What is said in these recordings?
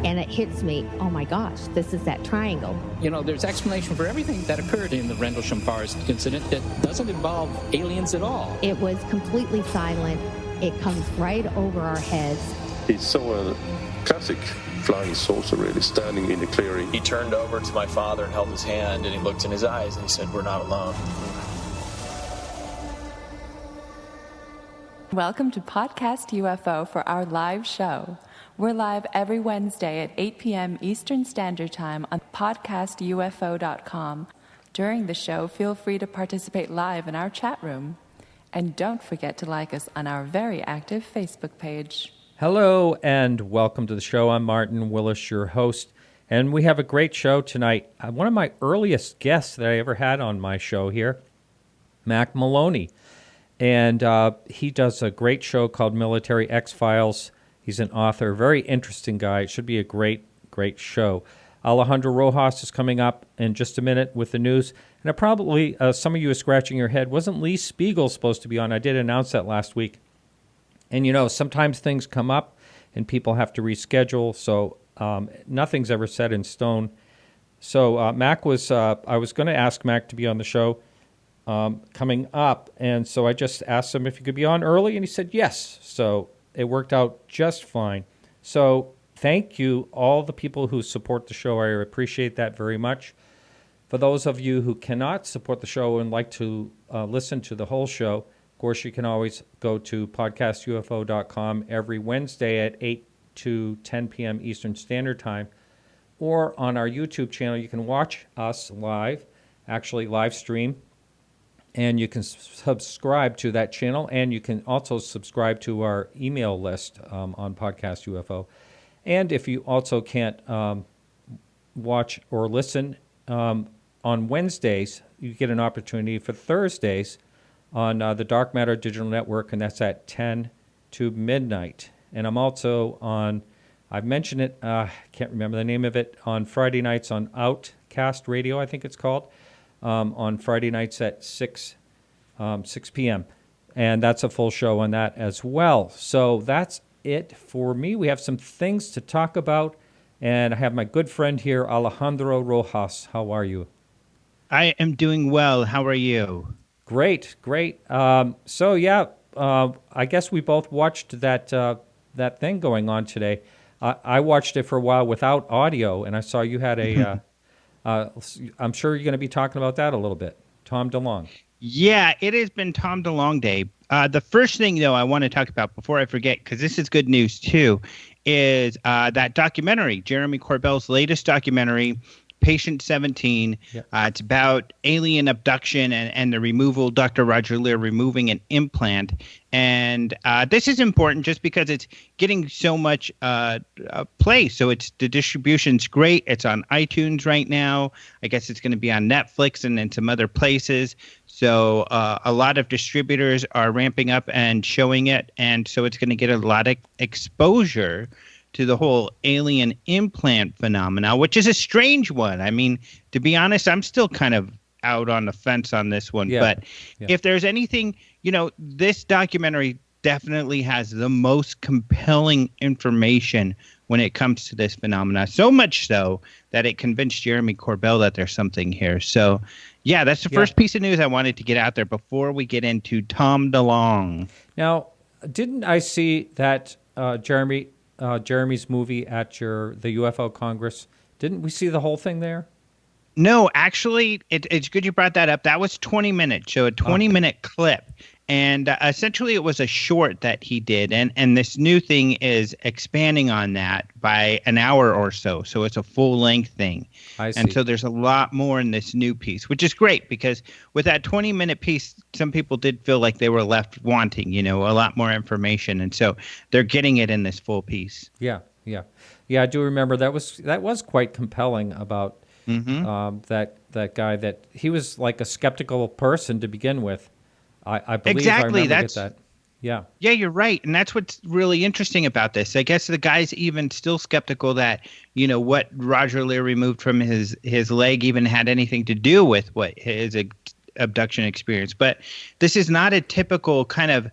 and it hits me, oh my gosh, this is that triangle. You know, there's explanation for everything that occurred in the Rendlesham Forest incident that doesn't involve aliens at all. It was completely silent. It comes right over our heads. He saw a classic flying saucer really standing in the clearing. He turned over to my father and held his hand, and he looked in his eyes and he said, "We're not alone." Welcome to Podcast UFO for our live show. We're live every Wednesday at 8 p.m. Eastern Standard Time on podcastufo.com. During the show, feel free to participate live in our chat room. And don't forget to like us on our very active Facebook page. Hello and welcome to the show. I'm Martin Willis, your host, and we have a great show tonight. One of my earliest guests that I ever had on my show here, Mack Maloney, and he does a great show called Military X-Files. He's an author, very interesting guy. It should be a great show. Alejandro Rojas is coming up in just a minute with the news, and probably some of you are scratching your head. Wasn't Lee Spiegel supposed to be on? I did announce that last week. And, you know, sometimes things come up and people have to reschedule, so nothing's ever set in stone. So Mac was, I was going to ask Mac to be on the show coming up, and so I just asked him if he could be on early, and he said yes. So it worked out just fine. So thank you, all the people who support the show. I appreciate that very much. For those of you who cannot support the show and like to listen to the whole show, of course, you can always go to podcastufo.com every Wednesday at 8 to 10 p.m. Eastern Standard Time. Or on our YouTube channel, you can watch us live, actually live stream. And you can subscribe to that channel. And you can also subscribe to our email list on Podcast UFO. And if you also can't watch or listen on Wednesdays, you get an opportunity for Thursdays on the Dark Matter Digital Network, and that's at 10 to midnight. And I'm also on, I've mentioned it, can't remember the name of it, on Friday nights on Outcast Radio, I think it's called, on Friday nights at 6 p.m. And that's a full show on that as well. So that's it for me. We have some things to talk about, and I have my good friend here, Alejandro Rojas. How are you? I am doing well. How are you? Great. I guess we both watched that thing going on today. I watched it for a while without audio, and I saw you had a. I'm sure you're going to be talking about that a little bit. Tom DeLonge. Yeah, it has been Tom DeLonge Day. The first thing, though, I want to talk about before I forget, because this is good news too, is that documentary, Jeremy Corbell's latest documentary, Patient 17. Yep. It's about alien abduction and the removal, Dr. Roger Leir removing an implant. And this is important just because it's getting so much play. So the distribution's great. It's on iTunes right now. I guess it's going to be on Netflix and some other places. So a lot of distributors are ramping up and showing it. And so it's going to get a lot of exposure to the whole alien implant phenomena, which is a strange one. I mean, to be honest, I'm still kind of out on the fence on this one. Yeah. But if there's anything, this documentary definitely has the most compelling information when it comes to this phenomena. So much so that it convinced Jeremy Corbell that there's something here. So, yeah, that's the first piece of news I wanted to get out there before we get into Tom DeLonge. Now, didn't I see that Jeremy's movie at the UFO Congress? Didn't we see the whole thing there? No, actually, it's good you brought that up. That was 20 minutes, so a 20-minute clip. And essentially, it was a short that he did. And this new thing is expanding on that by an hour or so. So it's a full-length thing. I see. And so there's a lot more in this new piece, which is great because with that 20-minute piece, some people did feel like they were left wanting, a lot more information. And so they're getting it in this full piece. Yeah. I do remember that was quite compelling about that guy, that he was like a skeptical person to begin with. I believe exactly. I remember that. Yeah. Yeah, you're right. And that's what's really interesting about this. I guess the guy's even still skeptical that, what Roger Leir removed from his leg even had anything to do with what his abduction experience. But this is not a typical kind of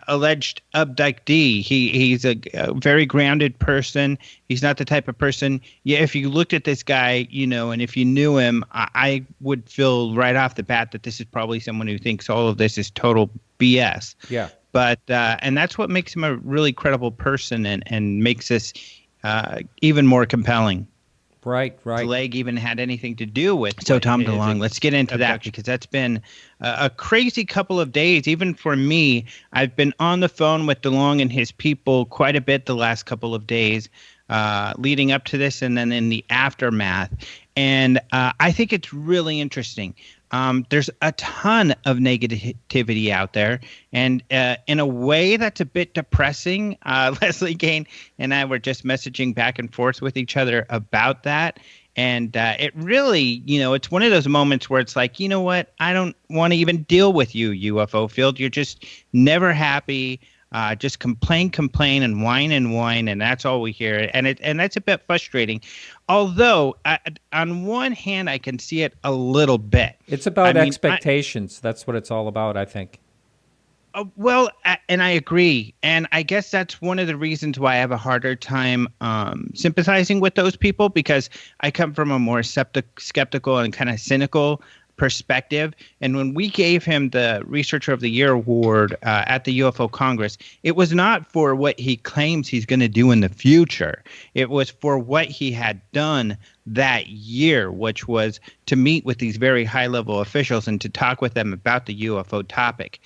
alleged abductee. He's a very grounded person. He's not the type of person. Yeah, if you looked at this guy, and if you knew him, I would feel right off the bat that this is probably someone who thinks all of this is total BS. Yeah. But and that's what makes him a really credible person and makes this even more compelling. Right. The leg even had anything to do with. So Tom DeLonge, let's get into that, because that's been a crazy couple of days. Even for me, I've been on the phone with DeLonge and his people quite a bit the last couple of days leading up to this, and then in the aftermath. And I think it's really interesting. There's a ton of negativity out there, and in a way that's a bit depressing. Leslie Kane and I were just messaging back and forth with each other about that, and it really, it's one of those moments where it's like, you know what, I don't want to even deal with you, UFO field. You're just never happy. Just complain, and whine, and that's all we hear. And that's a bit frustrating. Although, on one hand, I can see it a little bit. It's about expectations. That's what it's all about, I think. Well, and I agree. And I guess that's one of the reasons why I have a harder time sympathizing with those people, because I come from a more skeptical and kind of cynical perspective. And when we gave him the Researcher of the Year award at the UFO Congress, it was not for what he claims he's going to do in the future. It was for what he had done that year, which was to meet with these very high-level officials and to talk with them about the UFO topic,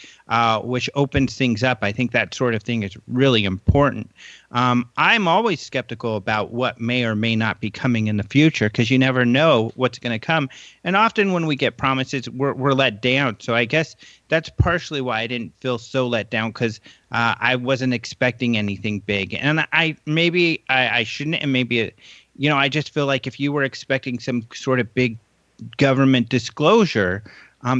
which opens things up. I think that sort of thing is really important. I'm always skeptical about what may or may not be coming in the future, because you never know what's going to come. And often when we get promises, we're let down. So I guess that's partially why I didn't feel so let down, because I wasn't expecting anything big. And I shouldn't, and maybe I just feel like if you were expecting some sort of big government disclosure,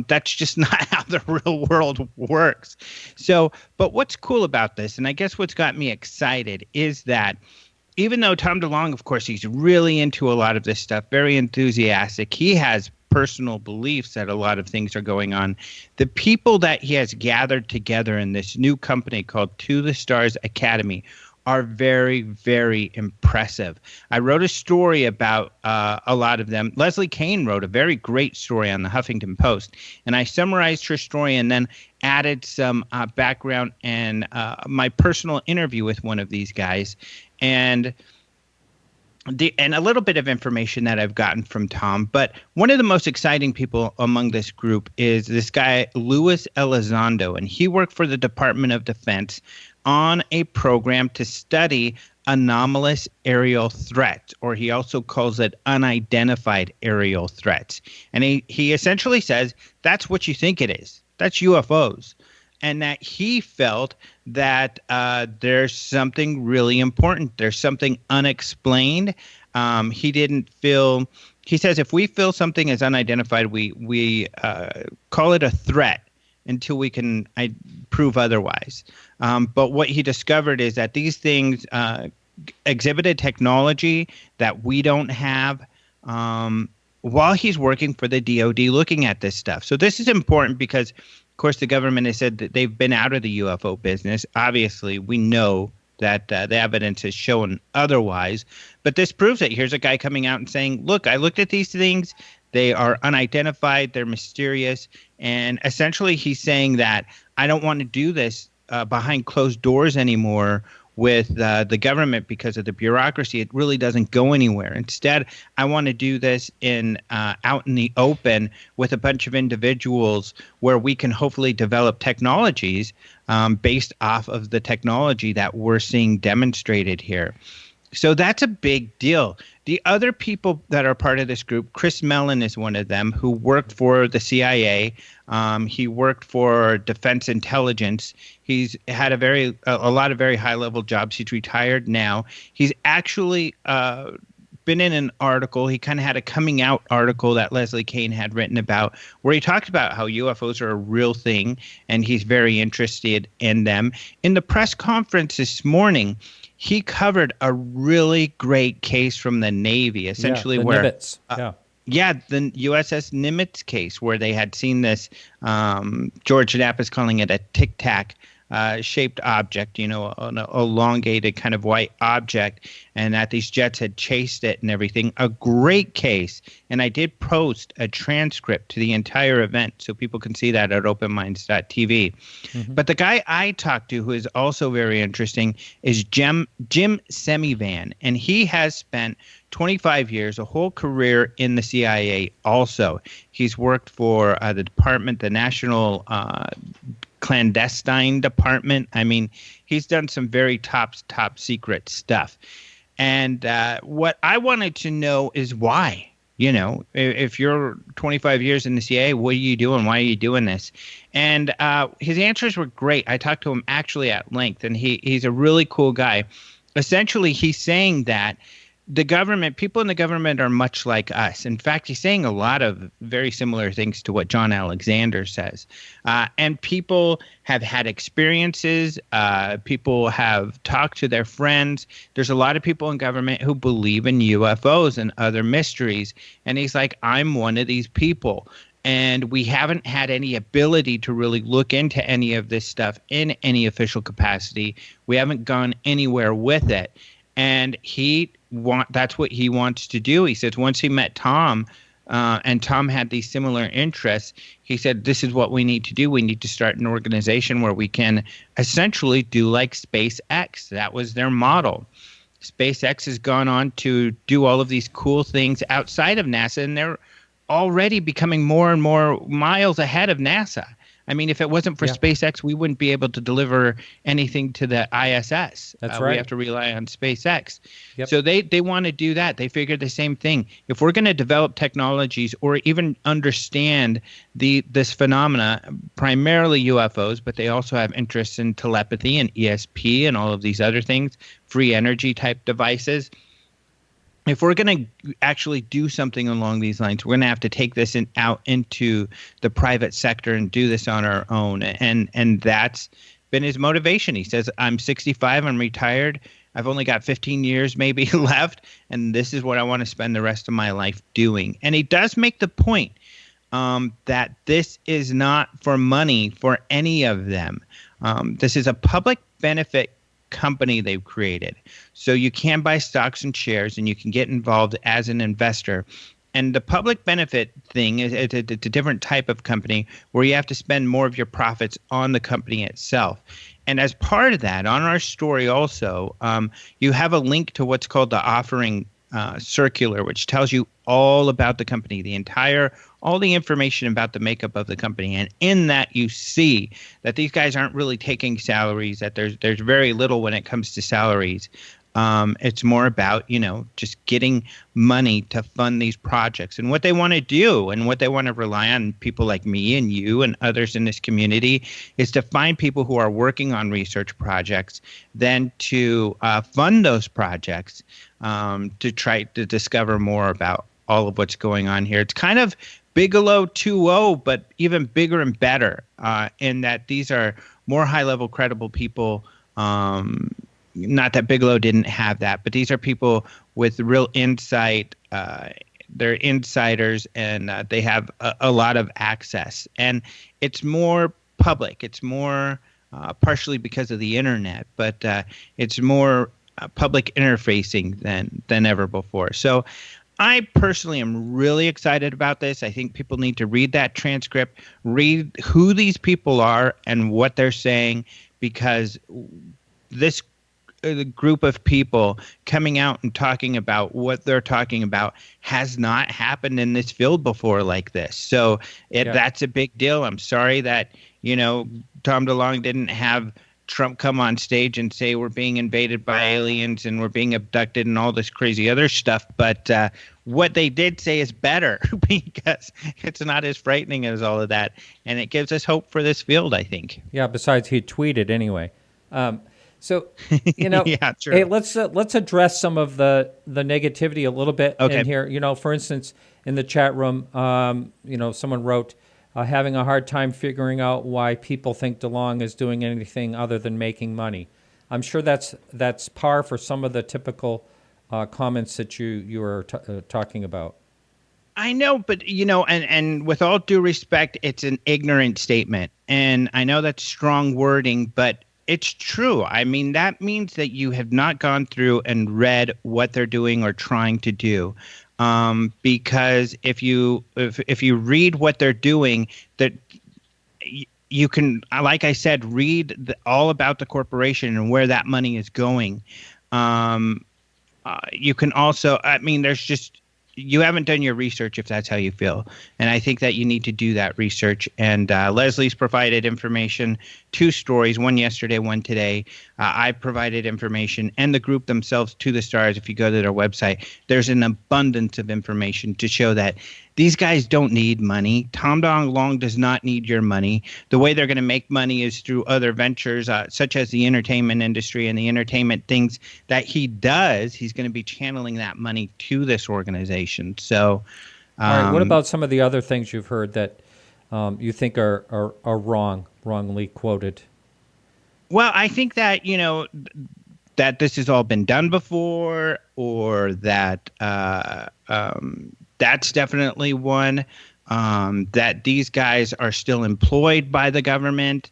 that's just not how the real world works. So, but what's cool about this, and I guess what's got me excited, is that even though Tom DeLonge, of course, he's really into a lot of this stuff, very enthusiastic, he has personal beliefs that a lot of things are going on. The people that he has gathered together in this new company called To the Stars Academy are very, very impressive. I wrote a story about a lot of them. Leslie Kane wrote a very great story on the Huffington Post, and I summarized her story and then added some background and my personal interview with one of these guys, and a little bit of information that I've gotten from Tom. But one of the most exciting people among this group is this guy, Luis Elizondo, and he worked for the Department of Defense on a program to study anomalous aerial threats, or he also calls it unidentified aerial threats. And he essentially says that's what you think it is. That's UFOs. And that he felt that there's something really important. There's something unexplained. He says if we feel something is unidentified, we call it a threat until we can prove otherwise. But what he discovered is that these things exhibited technology that we don't have while he's working for the DOD looking at this stuff. So this is important because, of course, the government has said that they've been out of the UFO business. Obviously, we know that the evidence has shown otherwise. But this proves it. Here's a guy coming out and saying, look, I looked at these things. They are unidentified. They're mysterious. And essentially, he's saying that I don't want to do this behind closed doors anymore with the government because of the bureaucracy. It really doesn't go anywhere. Instead, I want to do this out in the open with a bunch of individuals where we can hopefully develop technologies based off of the technology that we're seeing demonstrated here. So that's a big deal. The other people that are part of this group, Chris Mellon is one of them, who worked for the CIA. He worked for Defense Intelligence. He's had a lot of very high-level jobs. He's retired now. He's actually been in an article. He kind of had a coming out article that Leslie Kane had written about where he talked about how UFOs are a real thing, and he's very interested in them. In the press conference this morning, he covered a really great case from the Navy, essentially the where Nimitz. Yeah, the USS Nimitz case where they had seen this, George Knapp is calling it a tic-tac shaped object, an elongated kind of white object, and that these jets had chased it and everything. A great case. And I did post a transcript to the entire event so people can see that at openminds.tv. Mm-hmm. But the guy I talked to who is also very interesting is Jim Semivan, and he has spent 25 years, a whole career in the CIA also. He's worked for the department, the National Clandestine Department. I mean, he's done some very top secret stuff. And what I wanted to know is why. If you're 25 years in the CIA, what are you doing? Why are you doing this? And his answers were great. I talked to him actually at length, and he's a really cool guy. Essentially, he's saying that the government, people in the government are much like us. In fact, he's saying a lot of very similar things to what John Alexander says. And people have had experiences. People have talked to their friends. There's a lot of people in government who believe in UFOs and other mysteries. And he's like, I'm one of these people. And we haven't had any ability to really look into any of this stuff in any official capacity. We haven't gone anywhere with it. And that's what he wants to do. He says once he met Tom, and Tom had these similar interests, he said, this is what we need to do. We need to start an organization where we can essentially do like SpaceX. That was their model. SpaceX has gone on to do all of these cool things outside of NASA, and they're already becoming more and more miles ahead of NASA. I mean, if it wasn't for SpaceX, we wouldn't be able to deliver anything to the ISS. That's right. We have to rely on SpaceX. Yep. So they want to do that. They figured the same thing. If we're going to develop technologies or even understand this phenomena, primarily UFOs, but they also have interests in telepathy and ESP and all of these other things, free energy type devices. If we're going to actually do something along these lines, we're going to have to take this out into the private sector and do this on our own. And that's been his motivation. He says, I'm 65, I'm retired. I've only got 15 years maybe left, and this is what I want to spend the rest of my life doing. And he does make the point that this is not for money for any of them. This is a public benefit company they've created. So you can buy stocks and shares, and you can get involved as an investor. And the public benefit thing is it's a different type of company where you have to spend more of your profits on the company itself. And as part of that, on our story also, you have a link to what's called the offering circular, which tells you all about the company, all the information about the makeup of the company. And in that, you see that these guys aren't really taking salaries, that there's very little when it comes to salaries. It's more about, just getting money to fund these projects. And what they want to do and what they want to rely on people like me and you and others in this community is to find people who are working on research projects, then to fund those projects, to try to discover more about all of what's going on here. It's kind of Bigelow 2.0, but even bigger and better, in that these are more high-level, credible people. Not that Bigelow didn't have that, but these are people with real insight. They're insiders, and they have a lot of access. And it's more public. It's more partially because of the internet, but it's more public interfacing than ever before. So I personally am really excited about this. I think people need to read that transcript, read who these people are and what they're saying, because this group of people coming out and talking about what they're talking about has not happened in this field before like this. So that's a big deal. I'm sorry that, Tom DeLonge didn't have Trump come on stage and say we're being invaded by aliens and we're being abducted and all this crazy other stuff. But what they did say is better because it's not as frightening as all of that. And it gives us hope for this field, I think. Yeah, besides he tweeted anyway. So, yeah, sure. Hey, let's address some of the negativity a little bit in here. For instance, in the chat room, someone wrote, having a hard time figuring out why people think DeLonge is doing anything other than making money. I'm sure that's par for some of the typical comments that you were talking about. I know, but and with all due respect, it's an ignorant statement. And I know that's strong wording, but it's true. I mean, that means that you have not gone through and read what they're doing or trying to do. Because if you read what they're doing, that you can, like I said, read all about the corporation and where that money is going. You can also, I mean, you haven't done your research if that's how you feel. And I think that you need to do that research. And Leslie's provided information, 2 stories, one yesterday, one today. I provided information and the group themselves to the stars. If you go to their website, there's an abundance of information to show that these guys don't need money. Tom DeLonge does not need your money. The way they're going to make money is through other ventures, such as the entertainment industry and the entertainment things that he does. He's going to be channeling that money to this organization. So, all right. What about some of the other things you've heard that you think are wrongly quoted? Well, I think that that this has all been done before, or that that's definitely one. That these guys are still employed by the government.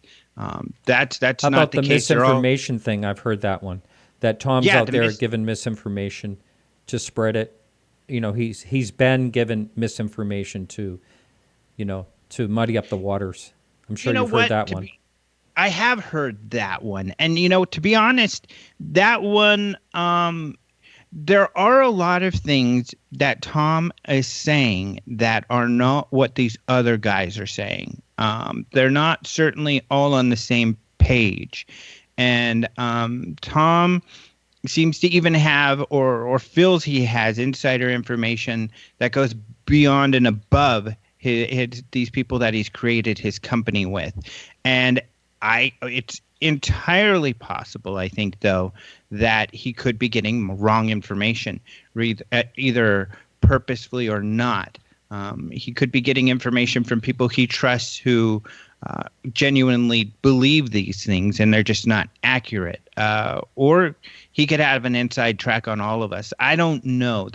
That's How not about the the case. misinformation thing? I've heard that one. That Tom's out there giving misinformation to spread it. He's been given misinformation to muddy up the waters. I'm sure you've heard that one. I have heard that one. And, to be honest, that one, there are a lot of things that Tom is saying that are not what these other guys are saying. They're not certainly all on the same page. And Tom seems to even have or feels he has insider information that goes beyond and above these people that he's created his company with. And it's entirely possible, I think, though, that he could be getting wrong information, either purposefully or not. He could be getting information from people he trusts who genuinely believe these things and they're just not accurate. Or he could have an inside track on all of us. I don't know.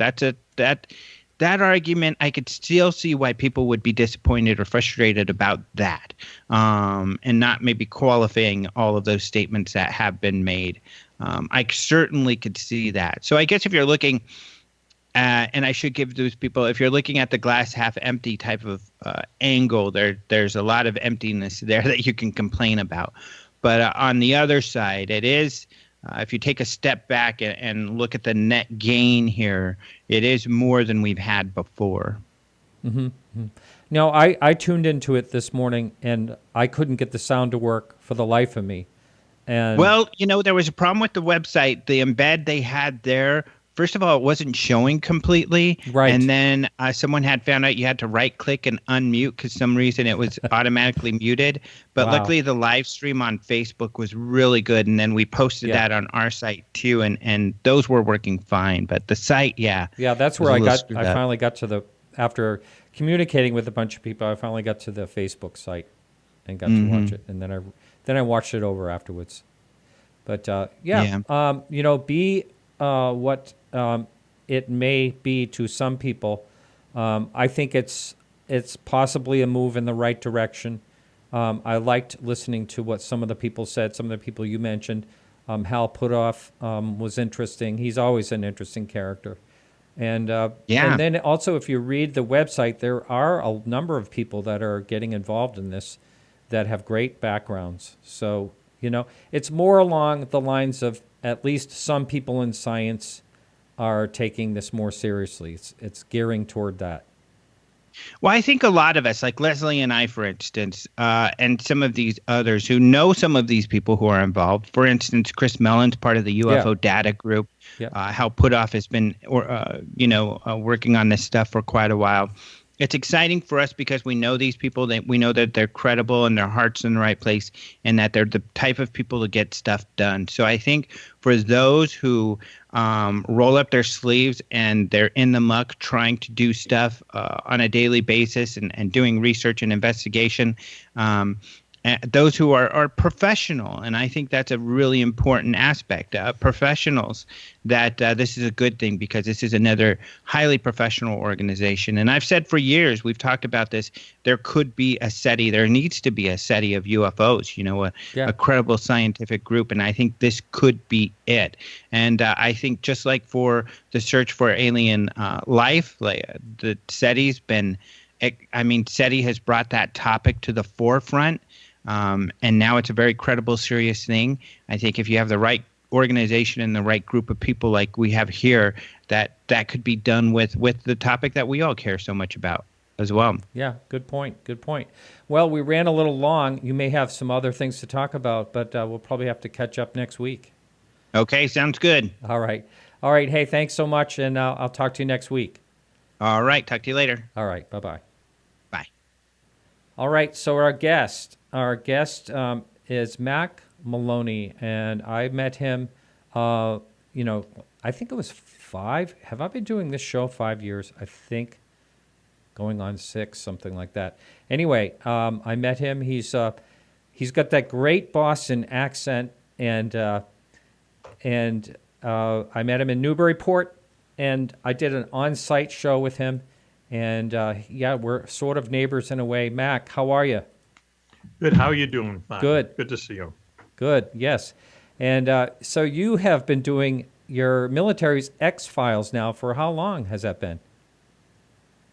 That argument, I could still see why people would be disappointed or frustrated about that, and not maybe qualifying all of those statements that have been made. I certainly could see that. So I guess if you're looking and I should give those people, if you're looking at the glass half empty type of angle, there's a lot of emptiness there that you can complain about. But on the other side, it is, if you take a step back and look at the net gain here, it is more than we've had before. Mm-hmm. Mm-hmm. Now, I tuned into it this morning, and I couldn't get the sound to work for the life of me. And well, there was a problem with the website. The embed they had there, first of all, it wasn't showing completely. Right. And then someone had found out you had to right-click and unmute because some reason it was automatically muted. But luckily, the live stream on Facebook was really good. And then we posted that on our site, too. And those were working fine. But the site, Yeah, that's where I finally got to after communicating with a bunch of people, I finally got to the Facebook site and got to watch it. And then I watched it over afterwards. But, be what it may be to some people. I think it's possibly a move in the right direction. I liked listening to what some of the people said, some of the people you mentioned. Hal Puthoff was interesting. He's always an interesting character. And then also, if you read the website, there are a number of people that are getting involved in this that have great backgrounds. So, it's more along the lines of at least some people in science are taking this more seriously. It's gearing toward that. Well, I think a lot of us, like Leslie and I, for instance, and some of these others who know some of these people who are involved. For instance, Chris Mellon's part of the UFO data group. Hal Puthoff has been, working on this stuff for quite a while. It's exciting for us because we know these people, that we know that they're credible and their heart's in the right place and that they're the type of people to get stuff done. So I think for those who roll up their sleeves and they're in the muck trying to do stuff on a daily basis and doing research and investigation, those who are professional, and I think that's a really important aspect. Professionals, that this is a good thing because this is another highly professional organization. And I've said for years, we've talked about this. There could be a SETI. There needs to be a SETI of UFOs. A credible scientific group, and I think this could be it. And I think just like for the search for alien life, the SETI's been. SETI has brought that topic to the forefront. And now it's a very credible, serious thing. I think if you have the right organization and the right group of people like we have here, that could be done with the topic that we all care so much about as well. Yeah, good point. Good point. Well, we ran a little long. You may have some other things to talk about, but we'll probably have to catch up next week. Okay, sounds good. All right. All right. Hey, thanks so much, and I'll talk to you next week. All right. Talk to you later. All right. Bye-bye. Bye. All right. So our guest is Mack Maloney, and I met him, I think it was 5. Have I been doing this show 5 years? I think going on 6, something like that. Anyway, I met him. He's got that great Boston accent, and I met him in Newburyport, and I did an on-site show with him, and we're sort of neighbors in a way. Mack, how are you? Good. How are you doing? Fine. Good. Good to see you. Good. Yes. And so you have been doing your military's X-Files now for how long has that been?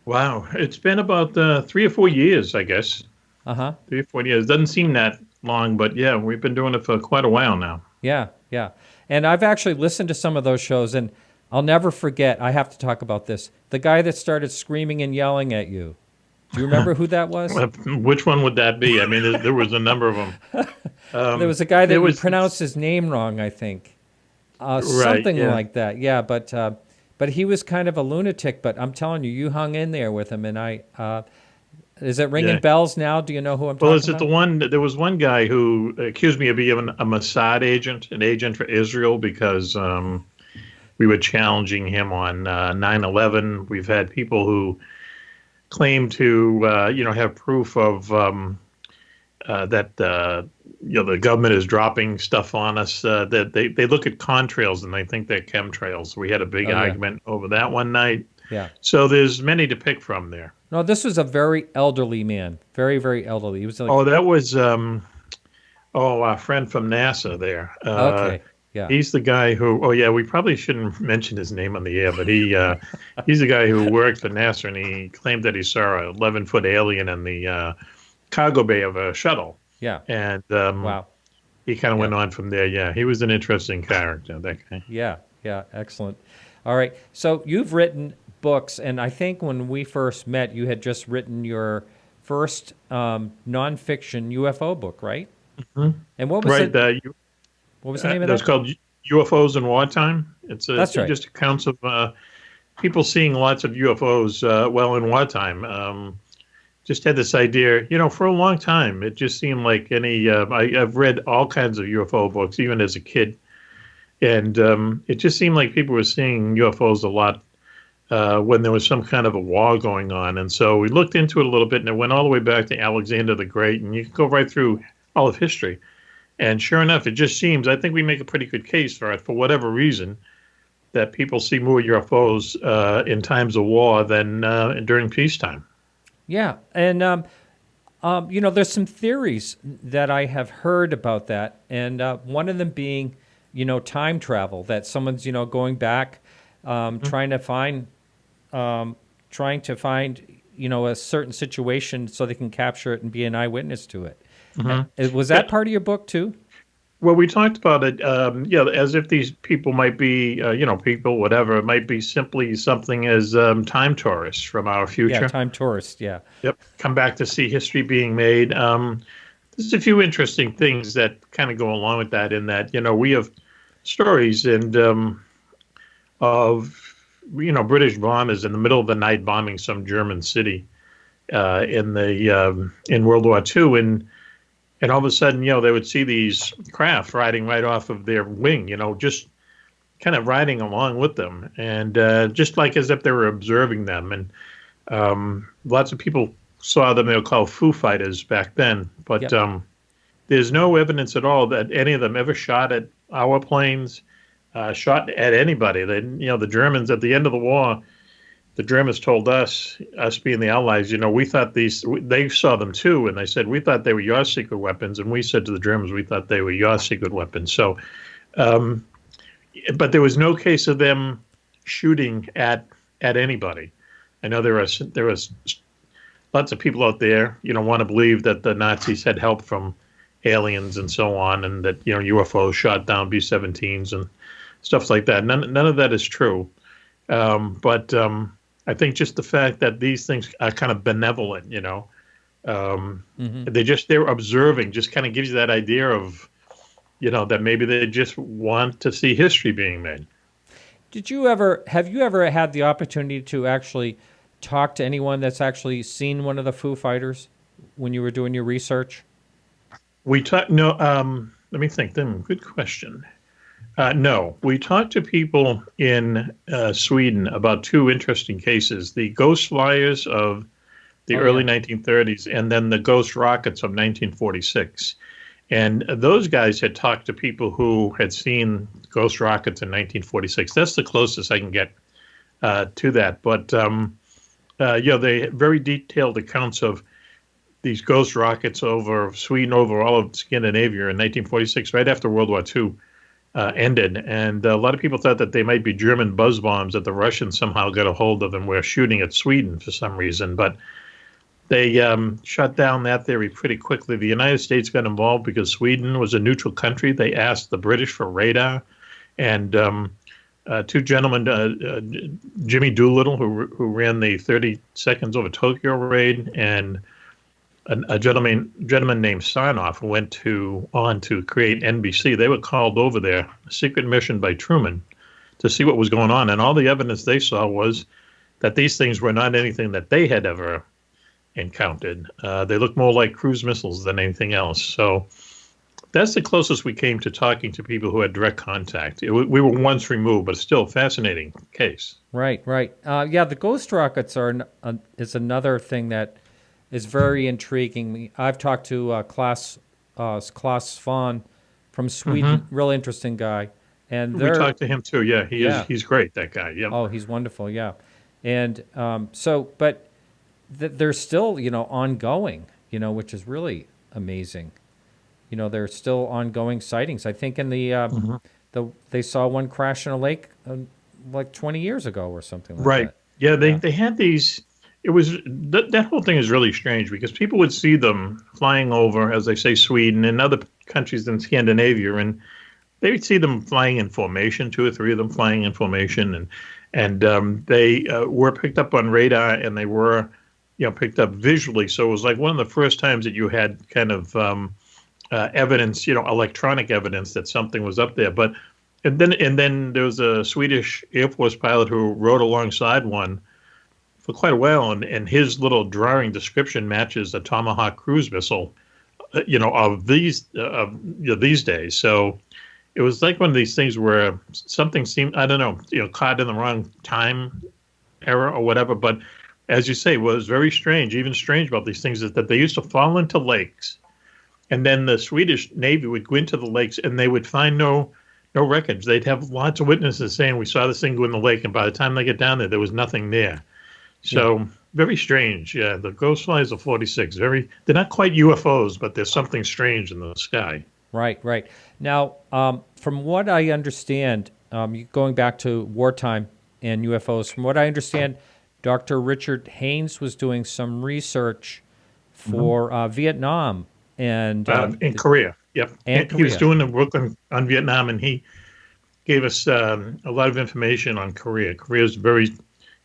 Wow. It's been about 3 or 4 years, I guess. 3 or 4 years. Doesn't seem that long, but yeah, we've been doing it for quite a while now. Yeah. Yeah. And I've actually listened to some of those shows, and I'll never forget, I have to talk about this, the guy that started screaming and yelling at you. Do you remember who that was? Which one would that be? I mean, there was a number of them. There was a guy that pronounced his name wrong, I think. Something like that. Yeah, but he was kind of a lunatic. But I'm telling you, you hung in there with him, and is it ringing bells now? Do you know who I'm talking about? Well, is it the one? There was one guy who accused me of being a Mossad agent, an agent for Israel, because we were challenging him on 9/11. We've had people who claim to have proof of that the government is dropping stuff on us. That they look at contrails and they think they're chemtrails. We had a big argument over that one night. Yeah. So there's many to pick from there. No, this was a very elderly man, very, very elderly. He was that was our friend from NASA there. Okay. Yeah. He's the guy who, we probably shouldn't mention his name on the air, but he's the guy who worked for NASA, and he claimed that he saw an 11-foot alien in the cargo bay of a shuttle. Yeah. And wow. He kind of went on from there. Yeah, he was an interesting character, that guy. Yeah, excellent. All right, so you've written books, and I think when we first met, you had just written your first nonfiction UFO book, right? Mm-hmm. And what was it? What was the name of that? It's called UFOs in Wartime. It's just accounts of people seeing lots of UFOs in wartime. Just had this idea, for a long time. It just seemed like I've read all kinds of UFO books, even as a kid. And it just seemed like people were seeing UFOs a lot when there was some kind of a war going on. And so we looked into it a little bit, and it went all the way back to Alexander the Great. And you can go right through all of history. And sure enough, it just seems, I think we make a pretty good case for it, for whatever reason, that people see more UFOs in times of war than during peacetime. Yeah, and there's some theories that I have heard about that, and one of them being, time travel, that someone's, going back, trying to find, a certain situation so they can capture it and be an eyewitness to it. Mm-hmm. Was that part of your book too? Well, we talked about it, as if these people might be, it might be simply something as time tourists from our future. Yeah, time tourists, yeah. Yep, come back to see history being made. There's a few interesting things that kind of go along with that, in that, we have stories of British bombers in the middle of the night bombing some German city in World War II, and all of a sudden, they would see these craft riding right off of their wing, just kind of riding along with them, and just like as if they were observing them. And lots of people saw them. They were called Foo Fighters back then. But there's no evidence at all that any of them ever shot at our planes, shot at anybody. The Germans at the end of the war, the Germans told us being the Allies, we thought they saw them too, and they said, we thought they were your secret weapons, and we said to the Germans, we thought they were your secret weapons. So, but there was no case of them shooting at anybody. I know there was lots of people out there, want to believe that the Nazis had help from aliens and so on, and that UFOs shot down B-17s and stuff like that. None of that is true. But I think just the fact that these things are kind of benevolent, they're observing, just kind of gives you that idea of, that maybe they just want to see history being made. Have you ever had the opportunity to actually talk to anyone that's actually seen one of the Foo Fighters when you were doing your research? Let me think. Good question. No, we talked to people in Sweden about two interesting cases: the ghost flyers of the early 1930s, and then the ghost rockets of 1946. And those guys had talked to people who had seen ghost rockets in 1946. That's the closest I can get to that. But they had very detailed accounts of these ghost rockets over Sweden, over all of Scandinavia in 1946, right after World War II. Ended, and a lot of people thought that they might be German buzz bombs that the Russians somehow got a hold of and were shooting at Sweden for some reason. But they shut down that theory pretty quickly. The United States got involved because Sweden was a neutral country. They asked the British for radar, and two gentlemen, Jimmy Doolittle, who ran the 30 Seconds Over Tokyo raid, and a gentleman named Sarnoff, who went on to create NBC. They were called over there, a secret mission by Truman, to see what was going on. And all the evidence they saw was that these things were not anything that they had ever encountered. They looked more like cruise missiles than anything else. So that's the closest we came to talking to people who had direct contact. We were once removed, but still a fascinating case. Right. The ghost rockets is another thing that is very intriguing. I've talked to Klaus Svahn from Sweden, real interesting guy. And we talked to him too. Yeah, he's great, that guy. Yeah. Oh, he's wonderful. Yeah, and but they're still ongoing. Which is really amazing. There's still ongoing sightings. I think in they saw one crash in a lake like 20 years ago or something like that. Right. Yeah, they had these. It was that whole thing is really strange because people would see them flying over, as they say, Sweden and other countries in Scandinavia, and they would see them flying in formation, 2 or 3 of them flying in formation, and they were picked up on radar, and they were picked up visually. So it was like one of the first times that you had kind of evidence, electronic evidence that something was up there. But and then there was a Swedish Air Force pilot who rode alongside one for quite a while, and his little drawing description matches a Tomahawk cruise missile, of these days. So it was like one of these things where something seemed, I don't know, caught in the wrong time era or whatever. But as you say, what was very strange, even strange about these things, is that they used to fall into lakes, and then the Swedish Navy would go into the lakes, and they would find no wreckage. They'd have lots of witnesses saying, we saw this thing go in the lake, and by the time they get down there was nothing there. So very strange. Yeah, the ghost flies of 46. They're not quite UFOs, but there's something strange in the sky. Right. Now, from what I understand, going back to wartime and UFOs, from what I understand, Dr. Richard Haynes was doing some research for Vietnam and in Korea. Yep, and he was doing the work on Vietnam, and he gave us a lot of information on Korea. Korea's very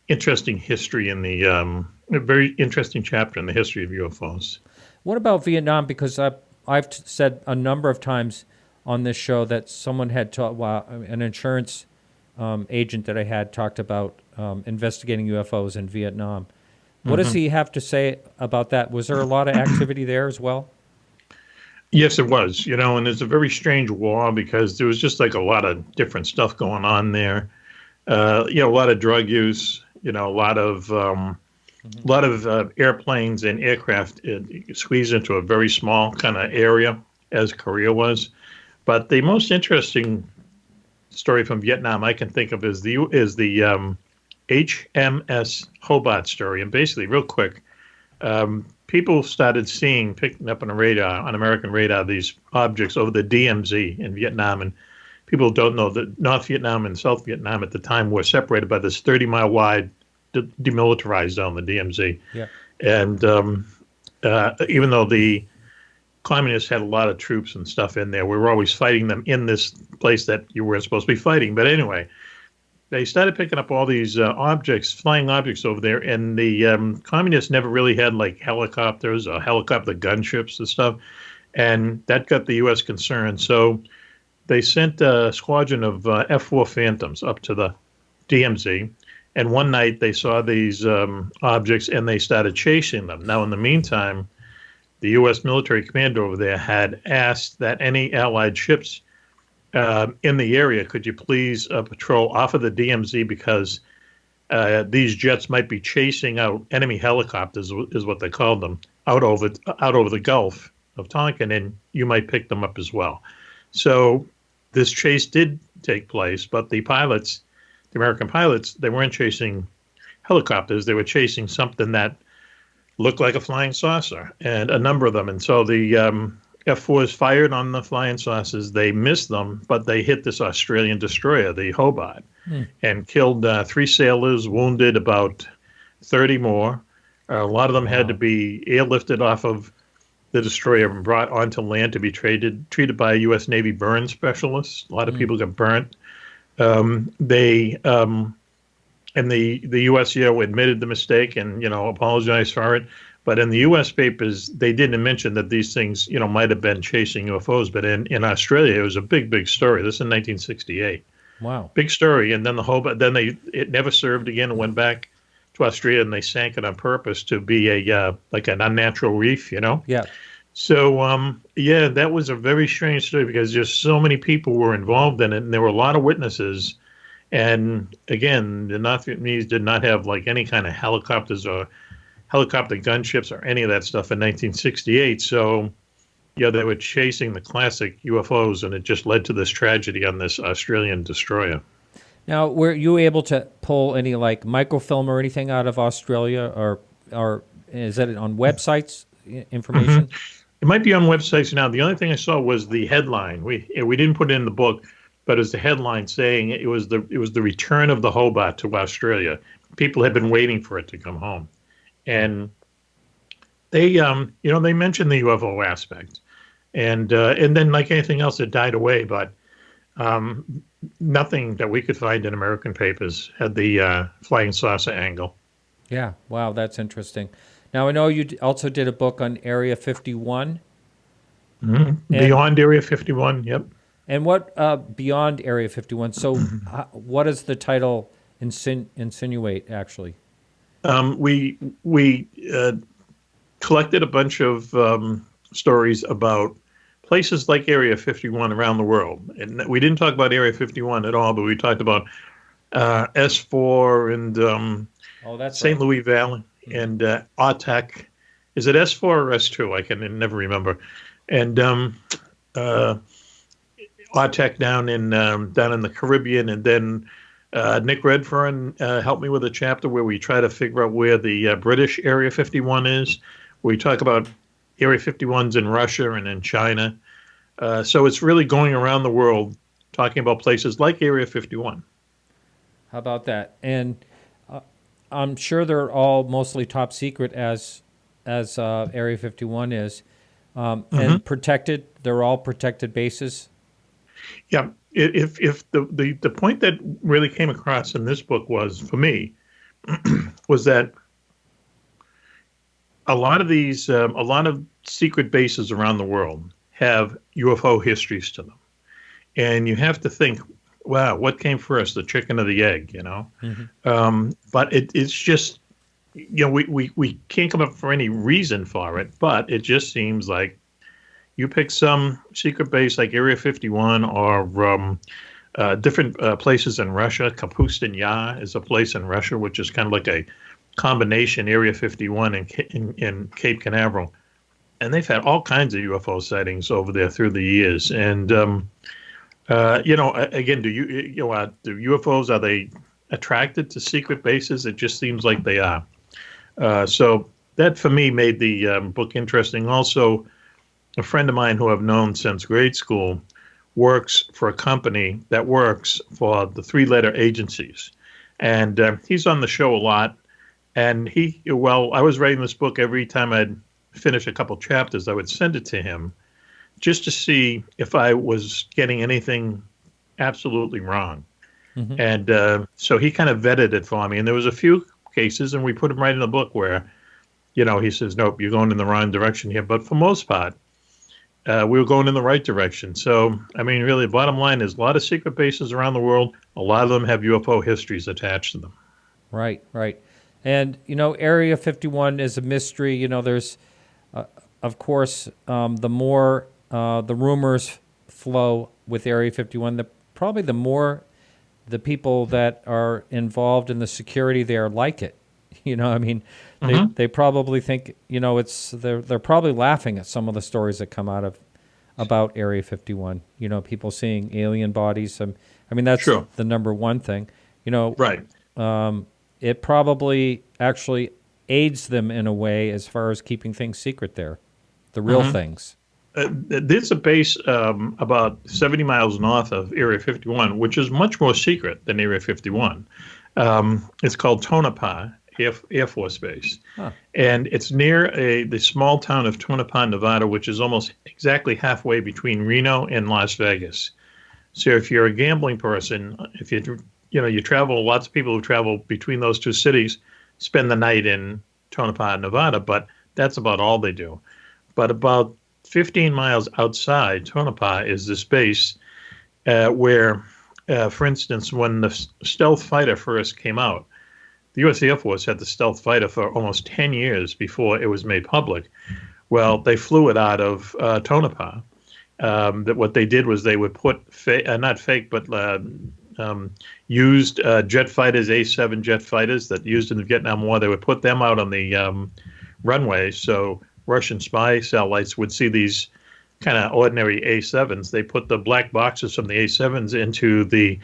interesting history in the a very interesting chapter in the history of UFOs. What about Vietnam? Because I've said a number of times on this show that someone had an insurance agent that I had talked about investigating UFOs in Vietnam. What does he have to say about that? Was there a lot of activity there as well? Yes, it was. And it's a very strange war because there was just like a lot of different stuff going on there. A lot of drug use. A lot of airplanes and aircraft squeezed into a very small kind of area, as Korea was. But the most interesting story from Vietnam I can think of is the HMS Cobots Story. And basically, real quick, people started picking up on American radar, these objects over the DMZ in Vietnam. And people don't know that North Vietnam and South Vietnam at the time were separated by this 30-mile wide demilitarized zone, the DMZ. Yeah. And even though the communists had a lot of troops and stuff in there, we were always fighting them in this place that you weren't supposed to be fighting. But anyway, they started picking up all these flying objects over there, and the communists never really had like helicopters or helicopter gunships and stuff, and that got the U.S. concerned. So they sent a squadron of F-4 Phantoms up to the DMZ, and one night they saw these objects, and they started chasing them. Now, in the meantime, the U.S. military commander over there had asked that any Allied ships in the area, could you please patrol off of the DMZ, because these jets might be chasing out enemy helicopters, is what they called them, out over the Gulf of Tonkin, and you might pick them up as well. So this chase did take place, but the pilots, the American pilots, they weren't chasing helicopters. They were chasing something that looked like a flying saucer, and a number of them. And so the F-4s fired on the flying saucers. They missed them, but they hit this Australian destroyer, the Hobart, and killed 3 sailors, wounded about 30 more. A lot of them had to be airlifted off of the destroyer and brought onto land to be treated by a U.S. Navy burn specialist. A lot of people got burnt. And the U.S. admitted the mistake and, apologized for it. But in the U.S. papers, they didn't mention that these things, might have been chasing UFOs. But in Australia, it was a big, big story. This is in 1968. Wow. Big story. And then it never served again and went back to Australia, and they sank it on purpose to be like an unnatural reef, Yeah. So, that was a very strange story because just so many people were involved in it, and there were a lot of witnesses. And again, the North Vietnamese did not have like any kind of helicopters or helicopter gunships or any of that stuff in 1968. So, they were chasing the classic UFOs, and it just led to this tragedy on this Australian destroyer. Now, were you able to pull any like microfilm or anything out of Australia, or is that on websites information? It might be on websites now. The only thing I saw was the headline. We didn't put it in the book, but it's the headline saying it was the return of the Hobart to Australia. People had been waiting for it to come home, and they they mentioned the UFO aspect, and then like anything else, it died away. But nothing that we could find in American papers had the flying saucer angle. Yeah, wow, that's interesting. Now, I know you also did a book on Area 51. Mm-hmm. Beyond Area 51, yep. And what beyond Area 51? So what does the title insinuate, actually? We collected a bunch of stories about places like Area 51 around the world. And we didn't talk about Area 51 at all, but we talked about S4 and St. Louis Valley and Autech. Is it S4 or S2? I can never remember. And Autech down in the Caribbean, and then Nick Redfern helped me with a chapter where we try to figure out where the British Area 51 is. We talk about Area 51s in Russia and in China. So it's really going around the world talking about places like Area 51. How about that? And I'm sure they're all mostly top secret as Area 51 is. And protected, they're all protected bases. Yeah, if the point that really came across in this book was, for me, was that a lot of secret bases around the world have UFO histories to them, and you have to think, wow, what came first, the chicken or the egg? But it's just, we can't come up for any reason for it, but it just seems like you pick some secret base like Area 51 or different places in Russia. Kapustin Yar is a place in Russia, which is kind of like a combination Area 51 and Cape Canaveral. and they've had all kinds of UFO sightings over there through the years. And again, do UFOs, are they attracted to secret bases? It just seems like they are. So that for me made the book interesting. Also, a friend of mine who I've known since grade school works for a company that works for the three-letter agencies. And he's on the show a lot. And I was writing this book. Every time I'd finish a couple chapters, I would send it to him just to see if I was getting anything absolutely wrong. Mm-hmm. And so he kind of vetted it for me. And there was a few cases, and we put them right in the book where, he says, nope, you're going in the wrong direction here. But for most part, we were going in the right direction. So, really, the bottom line is a lot of secret bases around the world. A lot of them have UFO histories attached to them. Right. And, Area 51 is a mystery. There's, of course, the more the rumors flow with Area 51, probably the more the people that are involved in the security there like it. They probably think, they're probably laughing at some of the stories that come out about Area 51. People seeing alien bodies. That's True. The number one thing. Right. It probably actually aids them in a way as far as keeping things secret there, the real things. There's a base about 70 miles north of Area 51, which is much more secret than Area 51. It's called Tonopah Air Force Base. Huh. And it's near the small town of Tonopah, Nevada, which is almost exactly halfway between Reno and Las Vegas. So if you're a gambling person, if you travel, lots of people who travel between those two cities spend the night in Tonopah, Nevada, but that's about all they do. But about 15 miles outside Tonopah is this base where, for instance, when the stealth fighter first came out, the U.S. Air Force had the stealth fighter for almost 10 years before it was made public. Well, they flew it out of Tonopah. What they did was they would put, used jet fighters, A-7 jet fighters that used in the Vietnam War. They would put them out on the runway, so Russian spy satellites would see these kind of ordinary A-7s. They put the black boxes from the A-7s into the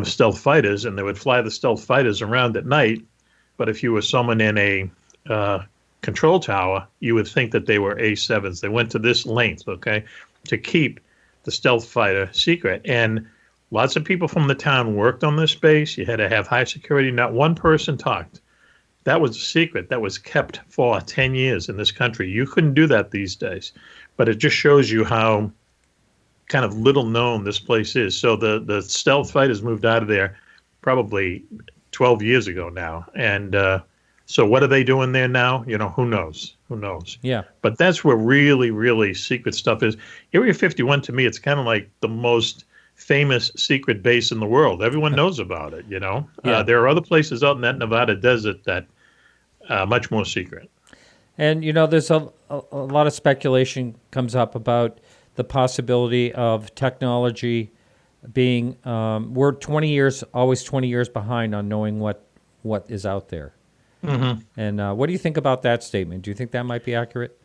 stealth fighters, and they would fly the stealth fighters around at night. But if you were someone in a control tower, you would think that they were A-7s. They went to this length, to keep the stealth fighter secret. And lots of people from the town worked on this base. You had to have high security. Not one person talked. That was a secret that was kept for 10 years in this country. You couldn't do that these days. But it just shows you how kind of little known this place is. So the stealth fighters moved out of there probably 12 years ago now. And so what are they doing there now? Who knows? Yeah. But that's where really, really secret stuff is. Area 51, to me, it's kind of like the most famous secret base in the world. Everyone knows about it, Yeah. There are other places out in that Nevada desert that are much more secret. And, there's a lot of speculation comes up about the possibility of technology being, we're always 20 years behind on knowing what is out there. Mm-hmm. And what do you think about that statement? Do you think that might be accurate?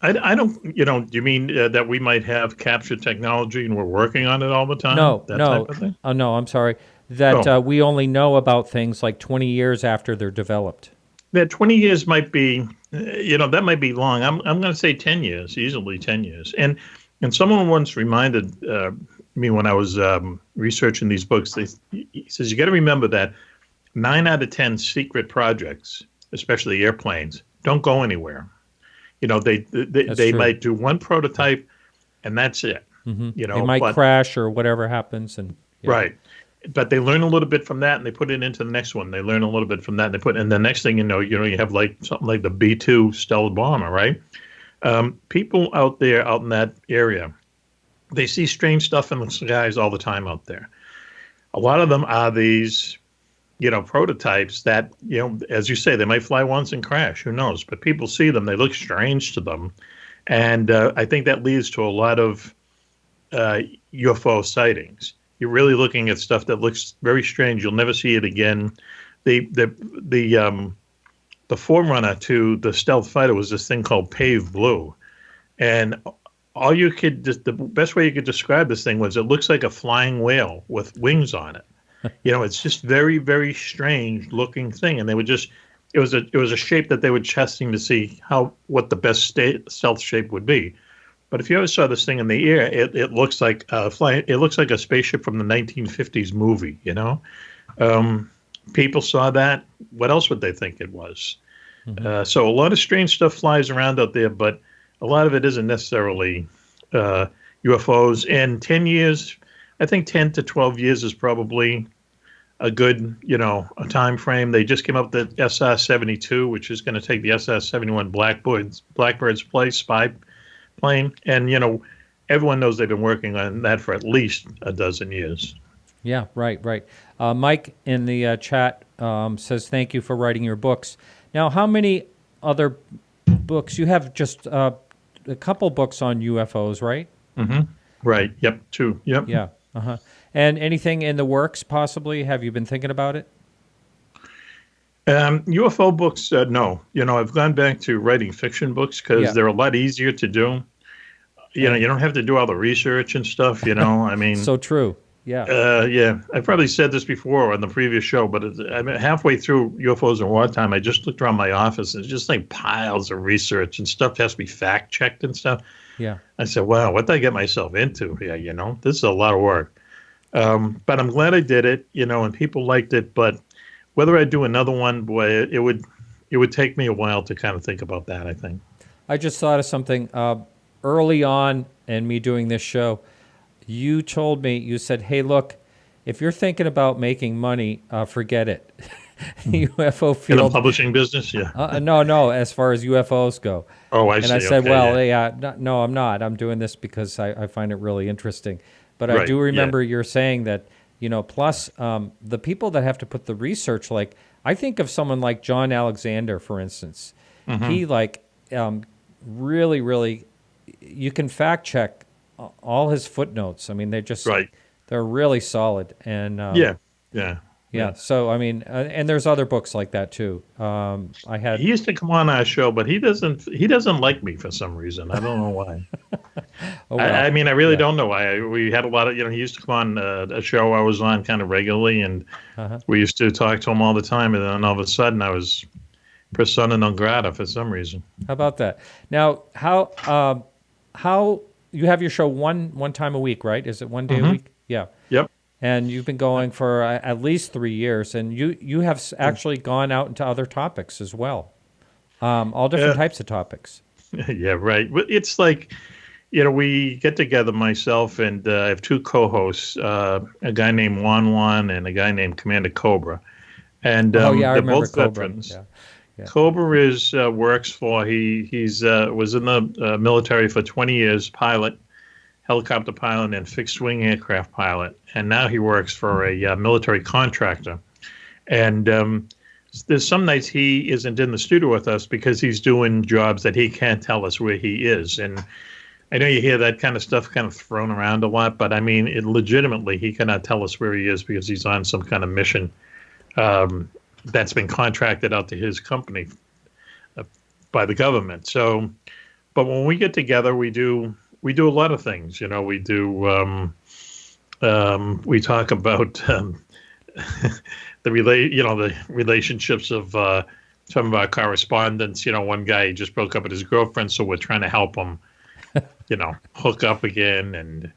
I don't, do you mean that we might have captured technology and we're working on it all the time? No. Type of thing? No, I'm sorry. That we only know about things like 20 years after they're developed. That 20 years might be, that might be long. I'm going to say 10 years, easily 10 years. And someone once reminded me when I was researching these books, he says, you got to remember that 9 out of 10 secret projects, especially airplanes, don't go anywhere. They might do one prototype, and that's it. Mm-hmm. They might crash or whatever happens, and right. But they learn a little bit from that, and they put it into the next one. They learn a little bit from that, and the next thing you have like something like the B-2 stealth bomber, right? People out in that area, they see strange stuff in the skies all the time out there. A lot of them are these, prototypes that, as you say, they might fly once and crash. Who knows? But people see them. They look strange to them. And I think that leads to a lot of UFO sightings. You're really looking at stuff that looks very strange. You'll never see it again. The forerunner to the stealth fighter was this thing called Pave Blue. and the best way you could describe this thing was it looks like a flying whale with wings on it. It's just very, very strange looking thing. And they would just, it was a shape that they were testing to see what the best stealth shape would be. But if you ever saw this thing in the air, it looks like it looks like a spaceship from the 1950s movie. People saw that. What else would they think it was? Mm-hmm. So a lot of strange stuff flies around out there, but a lot of it isn't necessarily UFOs. And 10 years, I think 10 to 12 years is probably a good, a time frame. They just came up with the SR-72, which is going to take the SR-71 Blackbird's place, spy plane. And, everyone knows they've been working on that for at least a dozen years. Yeah, right. Mike in the chat says, thank you for writing your books. Now, how many other books? You have just a couple books on UFOs, right? Mm-hmm. Right. Yep. 2. Yep. Yeah. Uh-huh. And anything in the works, possibly? Have you been thinking about it? UFO books, no. I've gone back to writing fiction books because they're a lot easier to do. You don't have to do all the research and stuff, I mean. So true. Yeah. Yeah. I probably said this before on the previous show, but halfway through UFOs in Wartime, I just looked around my office and it's just like piles of research and stuff has to be fact checked and stuff. Yeah. I said, wow, what did I get myself into? Yeah, this is a lot of work. But I'm glad I did it, and people liked it. But whether I do another one, boy, it would take me a while to kind of think about that, I think. I just thought of something early on in me doing this show. You told me, you said, hey, look, if you're thinking about making money, forget it. UFO field. In the publishing business, yeah. No, as far as UFOs go. Oh, I see. And I said, okay, no, I'm not. I'm doing this because I find it really interesting. But right, I do remember you're saying that, plus the people that have to put the research, like, I think of someone like John Alexander, for instance. Mm-hmm. He, really, really, you can fact check all his footnotes. I mean, they're really solid. And yeah. So, I mean, and there's other books like that too. He used to come on our show, but he doesn't like me for some reason. I don't know why. Oh, well. I mean, I really don't know why. We had a lot of, he used to come on a show I was on kind of regularly, and we used to talk to him all the time. And then all of a sudden, I was persona non grata for some reason. How about that? Now, how you have your show one time a week, right? Is it one day a week? Yeah. Yep. And you've been going for at least 3 years, and you have actually gone out into other topics as well, all different types of topics. Yeah, right. It's like, we get together, myself and I have 2 co-hosts, a guy named Juan and a guy named Commander Cobra, and I they're remember both Cobra. veterans. Yeah. Cobra works for he's was in the military for 20 years, pilot, helicopter pilot, and fixed wing aircraft pilot, and now he works for a military contractor. And there's some nights he isn't in the studio with us because he's doing jobs that he can't tell us where he is. And I know you hear that kind of stuff kind of thrown around a lot, but I mean, legitimately, he cannot tell us where he is because he's on some kind of mission that's been contracted out to his company by the government. So, but when we get together, we do a lot of things. We do we talk about the relationships of some of our correspondents. One guy just broke up with his girlfriend, so we're trying to help him, hook up again. And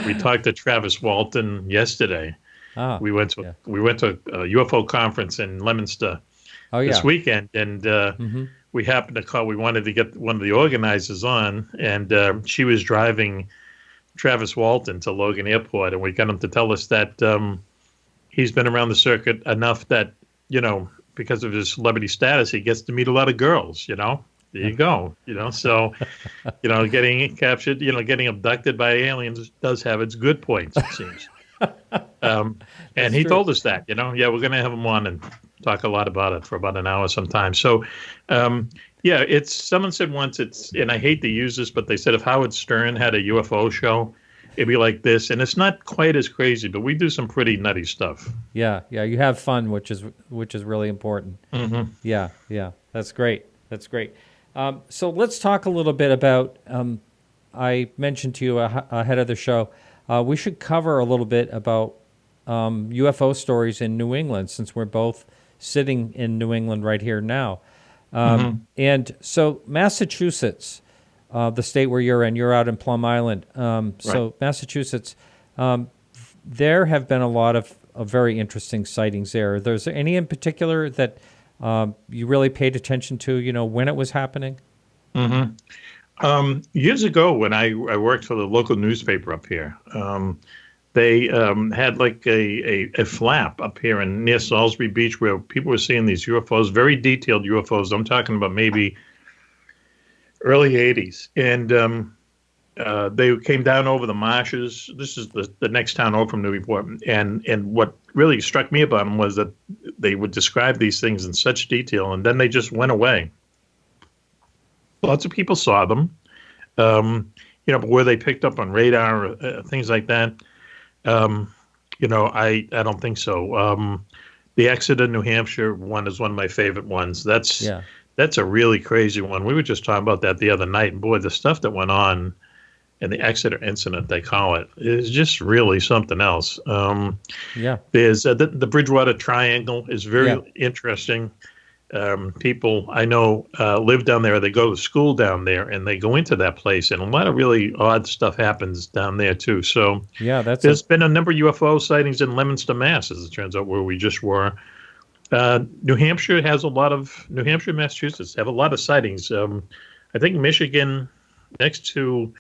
we talked to Travis Walton yesterday. We went to a UFO conference in Leominster this weekend, and we happened to call. We wanted to get one of the organizers on, and she was driving Travis Walton to Logan Airport, and we got him to tell us that he's been around the circuit enough that, because of his celebrity status, he gets to meet a lot of girls, There you go, so, getting captured, getting abducted by aliens does have its good points, it seems. And he told us that, we're going to have him on and talk a lot about it for about an hour sometime. So, someone said once and I hate to use this, but they said if Howard Stern had a UFO show, it'd be like this. And it's not quite as crazy, but we do some pretty nutty stuff. Yeah. You have fun, which is really important. Mm-hmm. Yeah. That's great. So let's talk a little bit about, I mentioned to you ahead of the show, we should cover a little bit about UFO stories in New England, since we're both sitting in New England right here now. And so Massachusetts, the state where you're out in Plum Island. So Massachusetts, there have been a lot of very interesting sightings there. There's any in particular that you really paid attention to, when it was happening? Years ago, when I worked for the local newspaper up here, they had like a flap up here near Salisbury Beach where people were seeing these UFOs, very detailed UFOs. I'm talking about maybe early 80s. And they came down over the marshes. This is the next town over from Newburyport. And what really struck me about them was that they would describe these things in such detail, and then they just went away. Lots of people saw them, but where they picked up on radar, things like that. I don't think so. The Exeter, New Hampshire one is one of my favorite ones. That's a really crazy one. We were just talking about that the other night, and boy, the stuff that went on in the Exeter incident, they call it, is just really something else. There's the Bridgewater Triangle is very interesting. People I know live down there. They go to school down there, and they go into that place, and a lot of really odd stuff happens down there too. So there's been a number of UFO sightings in Leominster, Mass, as it turns out, where we just were. New Hampshire, Massachusetts have a lot of sightings. I think Michigan, next to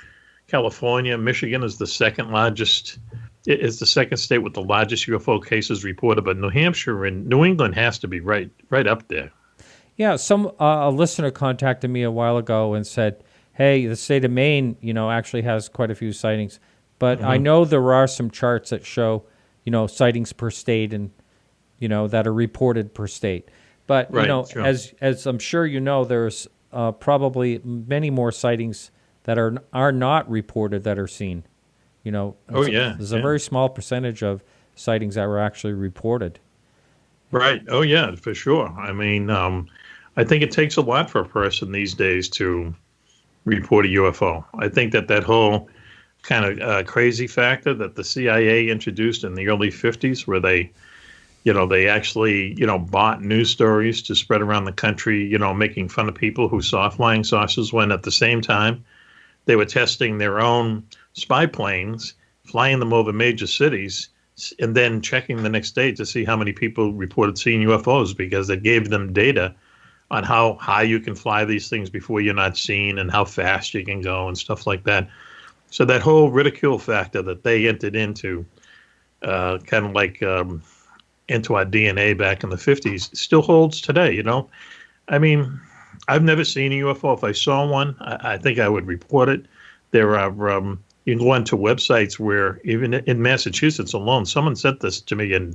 California, Michigan is the second largest. It is the second state with the largest UFO cases reported, but New Hampshire and New England has to be right up there. Yeah, a listener contacted me a while ago and said, "Hey, the state of Maine, actually has quite a few sightings, but I know there are some charts that show, sightings per state and, that are reported per state. But as I'm sure there's probably many more sightings that are not reported that are seen. There's a very small percentage of sightings that were actually reported." Right. Oh, yeah, for sure. I mean, I think it takes a lot for a person these days to report a UFO. I think that whole kind of crazy factor that the CIA introduced in the early 50s, where they actually, bought news stories to spread around the country, making fun of people who saw flying saucers, when at the same time they were testing their own spy planes, flying them over major cities, and then checking the next day to see how many people reported seeing UFOs, because it gave them data on how high you can fly these things before you're not seen, and how fast you can go and stuff like that. So that whole ridicule factor that they entered into, kind of like into our DNA back in the 50s, still holds today, I mean, I've never seen a UFO. If I saw one, I think I would report it. There are, you can go onto websites where, even in Massachusetts alone, someone sent this to me, and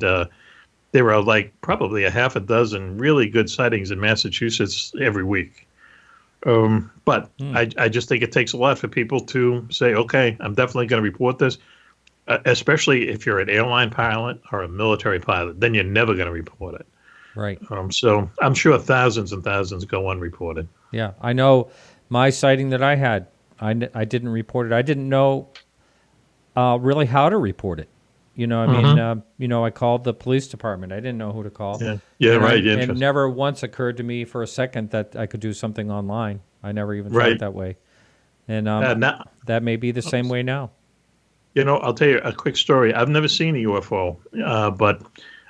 there are like probably a half a dozen really good sightings in Massachusetts every week. But I just think it takes a lot for people to say, okay, I'm definitely going to report this, especially if you're an airline pilot or a military pilot. Then you're never going to report it. Right. So I'm sure thousands and thousands go unreported. Yeah, I know my sighting that I had, I didn't report it. I didn't know really how to report it. I called the police department. I didn't know who to call. And never once occurred to me for a second that I could do something online. I never even thought that way. And that may be the same way now. I'll tell you a quick story. I've never seen a UFO, but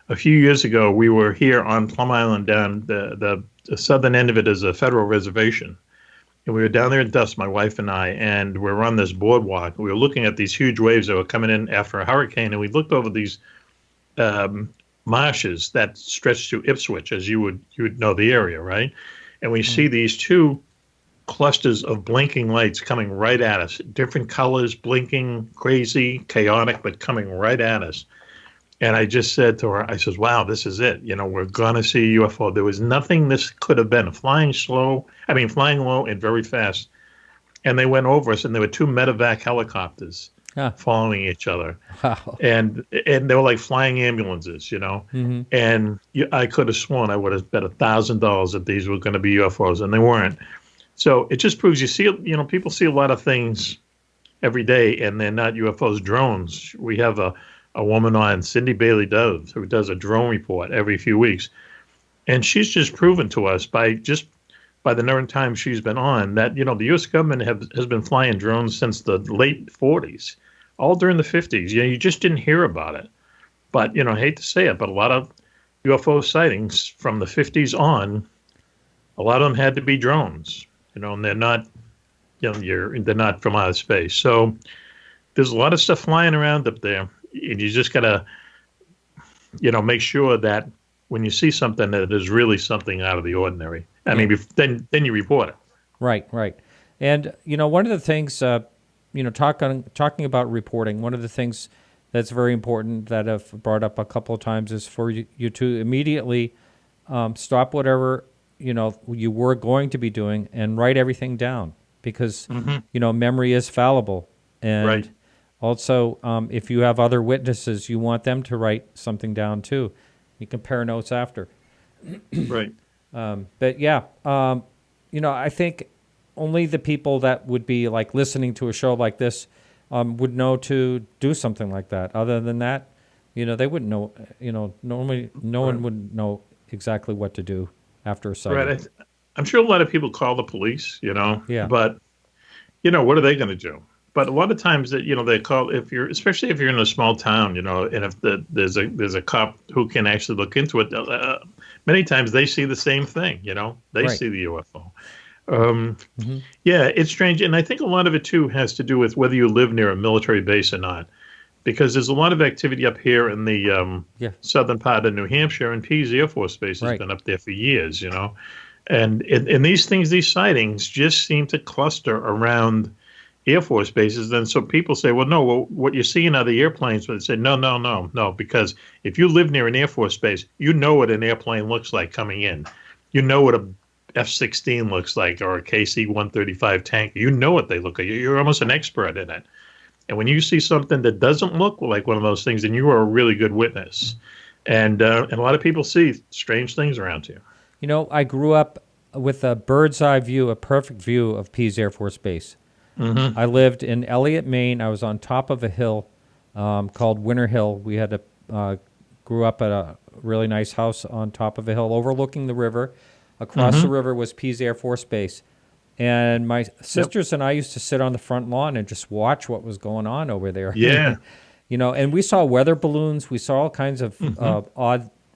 a few years ago, we were here on Plum Island. Down the southern end of it is a federal reservation. And we were down there at dusk, my wife and I, and we were on this boardwalk. We were looking at these huge waves that were coming in after a hurricane, and we looked over these marshes that stretched to Ipswich, as you would know the area, right? And we see these two clusters of blinking lights coming right at us, different colors, blinking, crazy, chaotic, but coming right at us. And I just said to her, I says, wow, this is it. We're going to see a UFO. There was nothing this could have been. Flying low and very fast. And they went over us, and there were two medevac helicopters following each other. Wow. And they were like flying ambulances, Mm-hmm. And I could have sworn I would have bet $1,000 that these were going to be UFOs, and they weren't. So it just proves people see a lot of things every day, and they're not UFOs, drones. We have a woman on, Cindy Bailey Dove, who does a drone report every few weeks. And she's just proven to us by the number of times she's been on that, the U.S. government has been flying drones since the late 40s, all during the 50s. You just didn't hear about it. But, I hate to say it, but a lot of UFO sightings from the 50s on, a lot of them had to be drones, and they're not, they're not from outer space. So there's a lot of stuff flying around up there, and you just got to, make sure that when you see something that is really something out of the ordinary. I mean, then you report it. Right. And, one of the things, talking about reporting, one of the things that's very important that I've brought up a couple of times is for you to immediately stop whatever, you were going to be doing and write everything down because, memory is fallible. And also, if you have other witnesses, you want them to write something down too. You compare notes after. Right. But yeah, I think only the people that would be like listening to a show like this would know to do something like that. Other than that, they wouldn't know. Normally, no one would know exactly what to do after a sighting. Right. I'm sure a lot of people call the police. Yeah. But what are they going to do? But a lot of times that they call especially if you're in a small town, and if there's a cop who can actually look into it. Many times they see the same thing. They see the UFO. Yeah, it's strange, and I think a lot of it too has to do with whether you live near a military base or not, because there's a lot of activity up here in the southern part of New Hampshire, and Pease Air Force Base has been up there for years. And these sightings just seem to cluster around Air Force bases. And so people say, what you're seeing are the airplanes. But they say, no, because if you live near an Air Force base, you know what an airplane looks like coming in. You know what a F-16 looks like, or a KC-135 tank. You know what they look like. You're almost an expert in it. And when you see something that doesn't look like one of those things, then you are a really good witness. And a lot of people see strange things around you. I grew up with a bird's eye view, a perfect view of Pease Air Force Base. Mm-hmm. I lived in Elliott, Maine. I was on top of a hill called Winter Hill. We had grew up at a really nice house on top of a hill overlooking the river. Across the river was Pease Air Force Base. And my sisters and I used to sit on the front lawn and just watch what was going on over there. Yeah. And we saw weather balloons. We saw all kinds of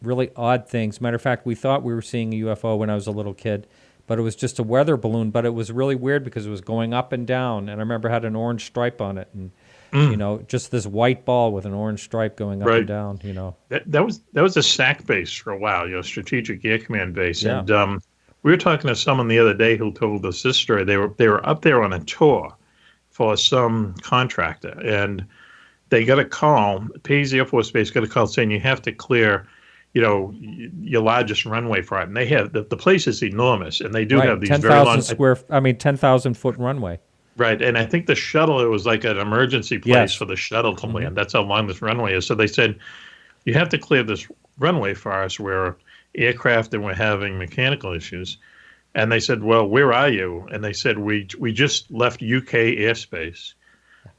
really odd things. Matter of fact, we thought we were seeing a UFO when I was a little kid, but it was just a weather balloon. But it was really weird because it was going up and down. And I remember it had an orange stripe on it. And, just this white ball with an orange stripe going up and down, That was a SAC base for a while, Strategic Air Command Base. Yeah. And we were talking to someone the other day who told us this story. They were up there on a tour for some contractor, and they got a call. Pease Air Force Base got a call saying you have to clear, your largest runway for it. And they have the place is enormous, and they do have these 10,000 foot runway. Right, and I think the shuttle, it was like an emergency place for the shuttle to land. That's how long this runway is. So they said, you have to clear this runway for us. We're aircraft and we're having mechanical issues. And they said, well, where are you? And they said, we just left UK airspace,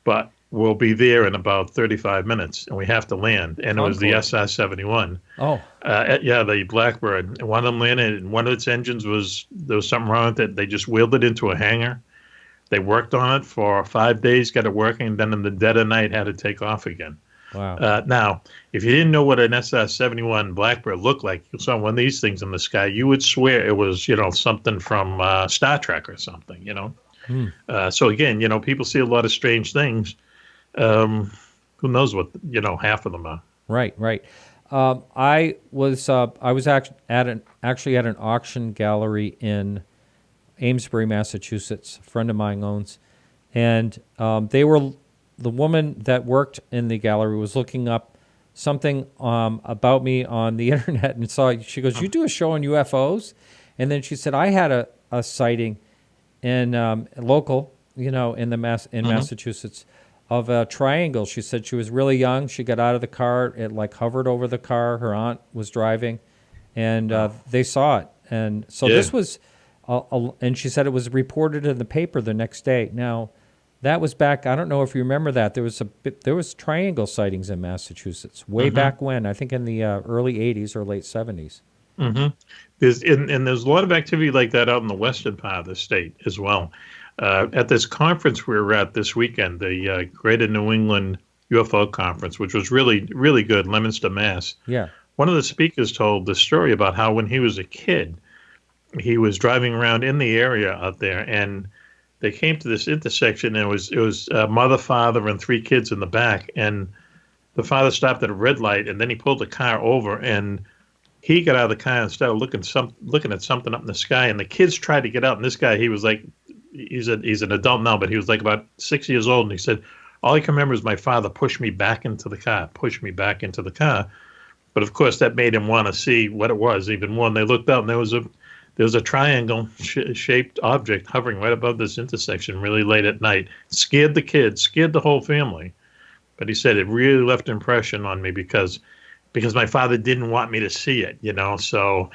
but we'll be there in about 35 minutes, and we have to land. And it was the SR-71. Oh. The Blackbird. And one of them landed, and one of its engines there was something wrong with it. They just wheeled it into a hangar. They worked on it for 5 days, got it working, and then in the dead of night had to take off again. Wow. Now, if you didn't know what an SR-71 Blackbird looked like, you saw one of these things in the sky, you would swear it was, something from Star Trek or something, So again, people see a lot of strange things. Who knows what, half of them are. Right. I was actually at an auction gallery in Amesbury, Massachusetts. A friend of mine owns, and the woman that worked in the gallery was looking up something about me on the internet, and she goes, "You do a show on UFOs?" And then she said, "I had a sighting in local, in Massachusetts, of a triangle." She said she was really young. She got out of the car. It hovered over the car. Her aunt was driving, and they saw it. And so this was and she said it was reported in the paper the next day. Now, that was back, I don't know if you remember that. There was triangle sightings in Massachusetts way back when, I think in the early 80s or late 70s. Mm-hmm. There's a lot of activity like that out in the western part of the state as well. At this conference we were at this weekend, the Greater New England UFO Conference, which was really, really good, Leominster, Mass. Yeah. One of the speakers told the story about how when he was a kid, he was driving around in the area out there, and they came to this intersection, and it was mother, father, and 3 kids in the back, and the father stopped at a red light, and then he pulled the car over, and he got out of the car and started looking at something up in the sky, and the kids tried to get out, and this guy, he was like, he's an adult now, but he was like about 6 years old, and he said, all I can remember is my father pushed me back into the car. But of course, that made him want to see what it was even more. And they looked out, and there was a triangle-shaped object hovering right above this intersection really late at night. Scared the kids, scared the whole family. But he said it really left an impression on me because my father didn't want me to see it, you know. So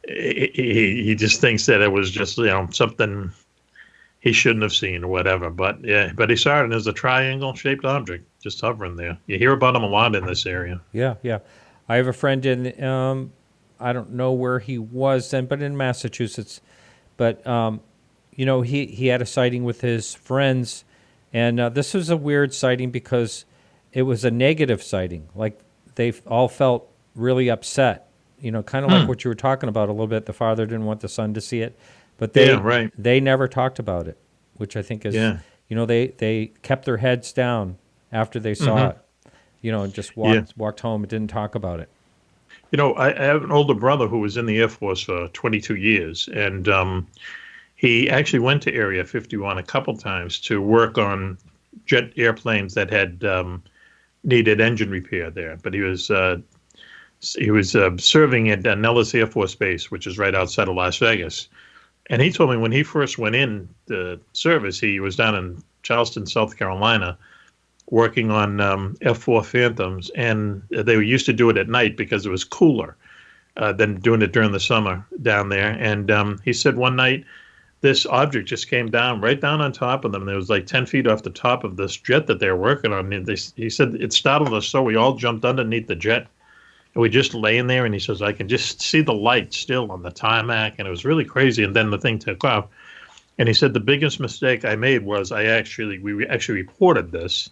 he just thinks that it was just, you know, something he shouldn't have seen or whatever. But yeah, but he saw it, and there's a triangle-shaped object just hovering there. You hear about them a lot in this area. Yeah, yeah. I have a friend in, I don't know where he was then, but in Massachusetts. But, you know, he had a sighting with his friends, and this was a weird sighting because it was a negative sighting. Like, they all felt really upset, you know, kind of like what you were talking about a little bit. The father didn't want the son to see it, but they never talked about it, which I think is, you know, they kept their heads down after they saw it. You know, and just walked home and didn't talk about it. You know, I have an older brother who was in the Air Force for 22 years, and he actually went to Area 51 a couple times to work on jet airplanes that had needed engine repair there. But he was serving at Nellis Air Force Base, which is right outside of Las Vegas. And he told me when he first went in the service, he was down in Charleston, South Carolina, working on F-4 Phantoms, and they used to do it at night because it was cooler than doing it during the summer down there. And he said one night this object just came down right down on top of them. It was like 10 feet off the top of this jet that they were working on. And he said it startled us, so we all jumped underneath the jet, and we just laying there. And he says, I can just see the light still on the tarmac, and it was really crazy. And then the thing took off. And he said the biggest mistake I made was we actually reported this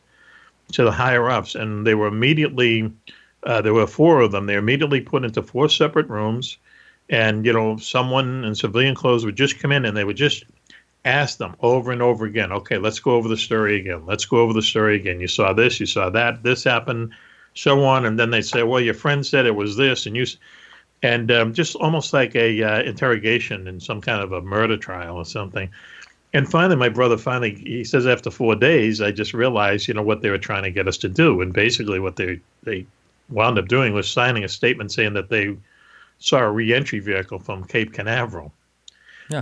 to the higher ups, and they were immediately, there were 4 of them. They were immediately put into 4 separate rooms, and, you know, someone in civilian clothes would just come in, and they would just ask them over and over again, okay, let's go over the story again. Let's go over the story again. You saw this, you saw that, this happened, so on. And then they'd say, well, your friend said it was this, and just almost like a interrogation in some kind of a murder trial or something. And finally, my brother he says, after 4 days, I just realized, you know, what they were trying to get us to do. And basically what they wound up doing was signing a statement saying that they saw a reentry vehicle from Cape Canaveral,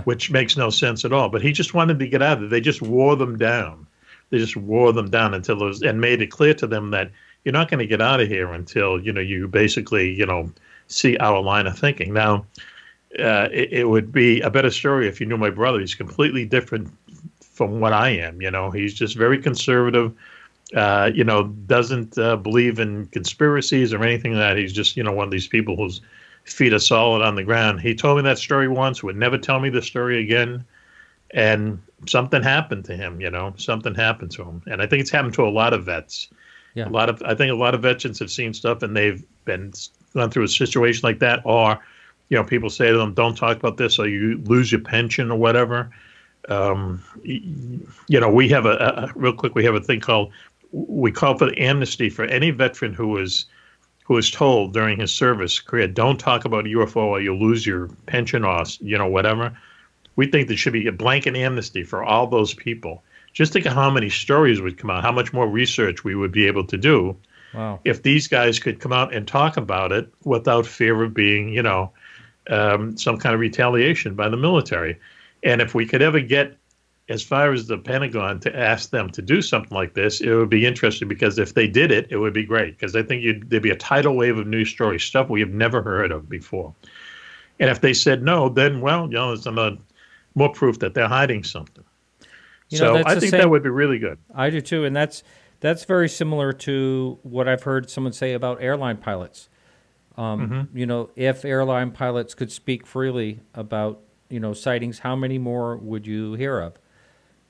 which makes no sense at all. But he just wanted to get out of it. They just wore them down. Until it was, and made it clear to them that you're not going to get out of here until, you know, you basically, you know, see our line of thinking. Now, it would be a better story if you knew my brother. He's completely different from what I am. You know, he's just very conservative, you know, doesn't believe in conspiracies or anything like that. He's just, you know, one of these people whose feet are solid on the ground. He told me that story once, would never tell me the story again. And something happened to him, you know, something happened to him. And I think it's happened to a lot of vets. Yeah. I think a lot of veterans have seen stuff, and they've gone through a situation like that, or, you know, people say to them, don't talk about this or you lose your pension or whatever. You know, we have real quick, we have a thing we call for the amnesty for any veteran who was told during his service career, don't talk about UFO or you'll lose your pension or, you know, whatever. We think there should be a blanket amnesty for all those people. Just think of how many stories would come out, how much more research we would be able to do. Wow. If these guys could come out and talk about it without fear of being, you know, some kind of retaliation by the military. And if we could ever get as far as the Pentagon to ask them to do something like this, it would be interesting, because if they did it, it would be great, because I think there'd be a tidal wave of news stories, stuff we have never heard of before. And if they said no, then, well, you know, more proof that they're hiding something. You know, so I think that would be really good. I do too, and that's very similar to what I've heard someone say about airline pilots. You know, if airline pilots could speak freely about, you know, sightings, how many more would you hear of?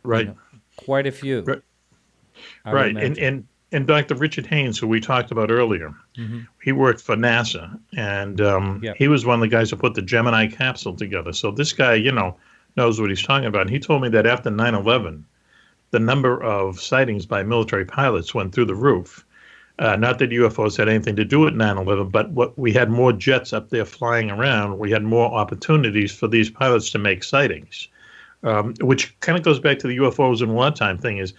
Right. You know, quite a few. Right. And Dr. Richard Haynes, who we talked about earlier, he worked for NASA, and he was one of the guys who put the Gemini capsule together. So this guy, you know, knows what he's talking about. And he told me that after 9/11, the number of sightings by military pilots went through the roof. Not that UFOs had anything to do with 9/11, but what we had more jets up there flying around. We had more opportunities for these pilots to make sightings, which kind of goes back to the UFOs in wartime thing is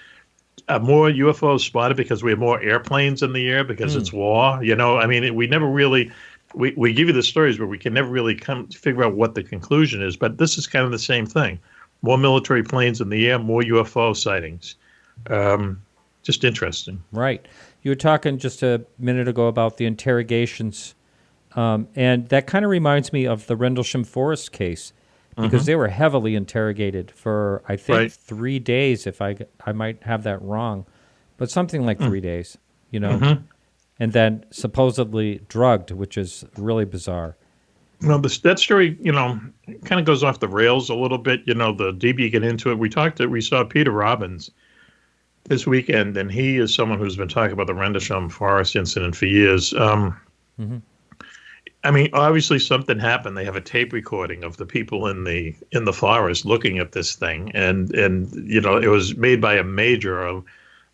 more UFOs spotted because we have more airplanes in the air because it's war. You know, I mean, we never really, we give you the stories, but we can never really come to figure out what the conclusion is. But this is kind of the same thing. More military planes in the air, more UFO sightings. Just interesting. Right. You were talking just a minute ago about the interrogations, and that kind of reminds me of the Rendlesham Forest case, because they were heavily interrogated for, I think, 3 days, if I might have that wrong, but something like 3 days, you know, and then supposedly drugged, which is really bizarre. Well, that story, you know, kind of goes off the rails a little bit. You know, the deeper you get into it, we saw Peter Robbins this weekend, and he is someone who's been talking about the Rendlesham Forest incident for years. I mean, obviously something happened. They have a tape recording of the people in the forest looking at this thing, and you know, it was made by a major, a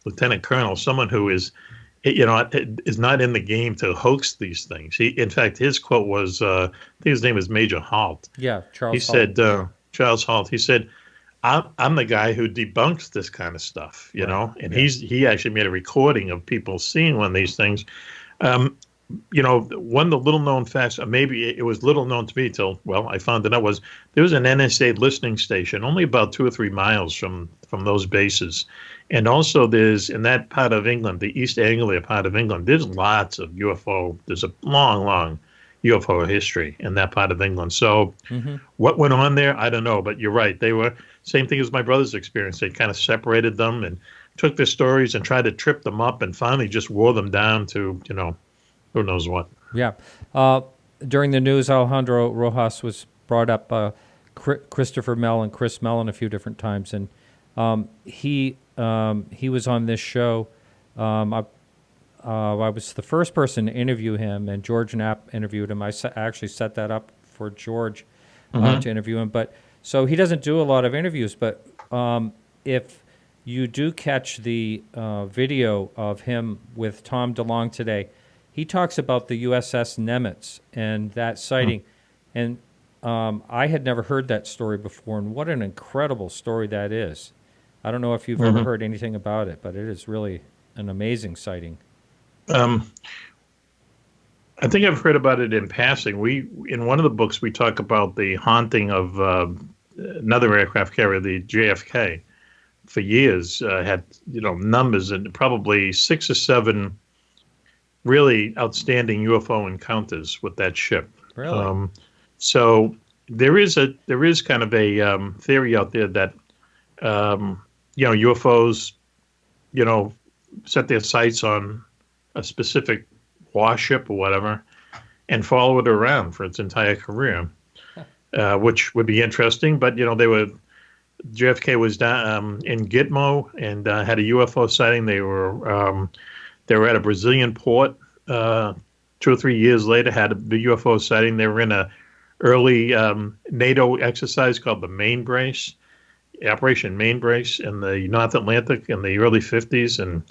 lieutenant colonel, someone who is, you know, is not in the game to hoax these things. In fact, his quote was, I think his name is Major Halt. Yeah, Charles. He said, Charles Halt. He said, I'm the guy who debunks this kind of stuff, you know, and he actually made a recording of people seeing one of these things. You know, one of the little known facts, maybe it was little known to me till, well, I found it out, was there was an NSA listening station only about 2 or 3 miles from those bases. And also there's, in that part of England, the East Anglia part of England, there's lots of UFO, there's a long UFO history in that part of England. So what went on there, I don't know, but you're right. They were, same thing as my brother's experience. They kind of separated them and took their stories and tried to trip them up and finally just wore them down to, you know, who knows what. Yeah. During the news, Alejandro Rojas was brought up, Christopher Mellon, Chris Mellon, a few different times, and he was on this show. I was the first person to interview him, and George Knapp interviewed him. I actually set that up for George to interview him. But so he doesn't do a lot of interviews, but if you do catch the video of him with Tom DeLonge today, he talks about the USS Nimitz and that sighting. And I had never heard that story before, and what an incredible story that is. I don't know if you've ever heard anything about it, but it is really an amazing sighting. I think I've heard about it in passing. In one of the books, we talk about the haunting of another aircraft carrier, the JFK. For years, had, you know, numbers and probably 6 or 7 really outstanding UFO encounters with that ship. Really? So there is kind of a theory out there that you know, UFOs, you know, set their sights on a specific warship or whatever and follow it around for its entire career, which would be interesting. But, you know, JFK was down in Gitmo and had a UFO sighting. They were at a Brazilian port 2 or 3 years later, had a big UFO sighting. They were in a early NATO exercise called the Main Brace, Operation Main Brace in the North Atlantic in the early 50s, and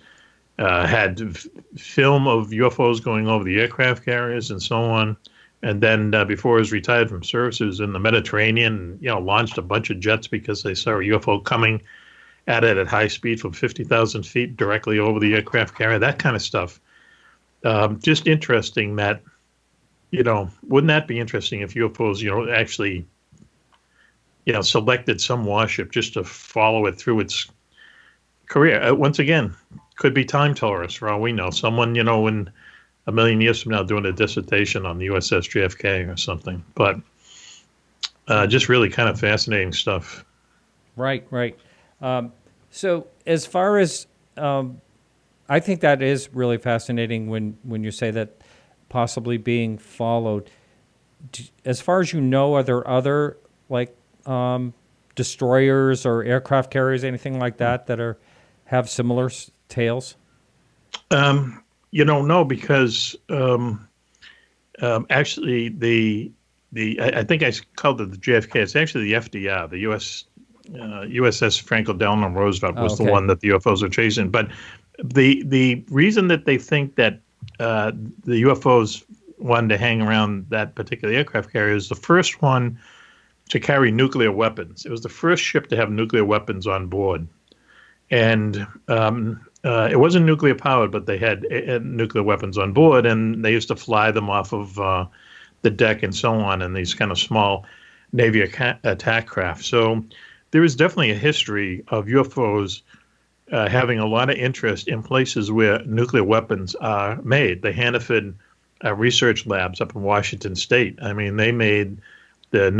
had film of UFOs going over the aircraft carriers and so on. And then before he was retired from service, he was in the Mediterranean, you know, launched a bunch of jets because they saw a UFO coming at it at high speed from 50,000 feet directly over the aircraft carrier, that kind of stuff. Just interesting that, you know, wouldn't that be interesting if UFOs, you know, actually, you know, selected some warship just to follow it through its career? Once again, could be time tellers for all we know. Someone, you know, in a million years from now doing a dissertation on the USS JFK or something. But Just really kind of fascinating stuff. Right. So as far as, I think that is really fascinating when you say that possibly being followed. As far as you know, are there other destroyers or aircraft carriers, anything like that have similar tales? No, because actually I think I called it the JFK. It's actually the FDR, the USS Franklin Delano Roosevelt was the one that the UFOs are chasing. But the reason that they think that the UFOs wanted to hang around that particular aircraft carrier is the first one to carry nuclear weapons. It was the first ship to have nuclear weapons on board. And it wasn't nuclear powered, but they had nuclear weapons on board, and they used to fly them off of the deck and so on in these kind of small Navy attack craft. So there is definitely a history of UFOs having a lot of interest in places where nuclear weapons are made. The Hannaford research labs up in Washington State. I mean, they made the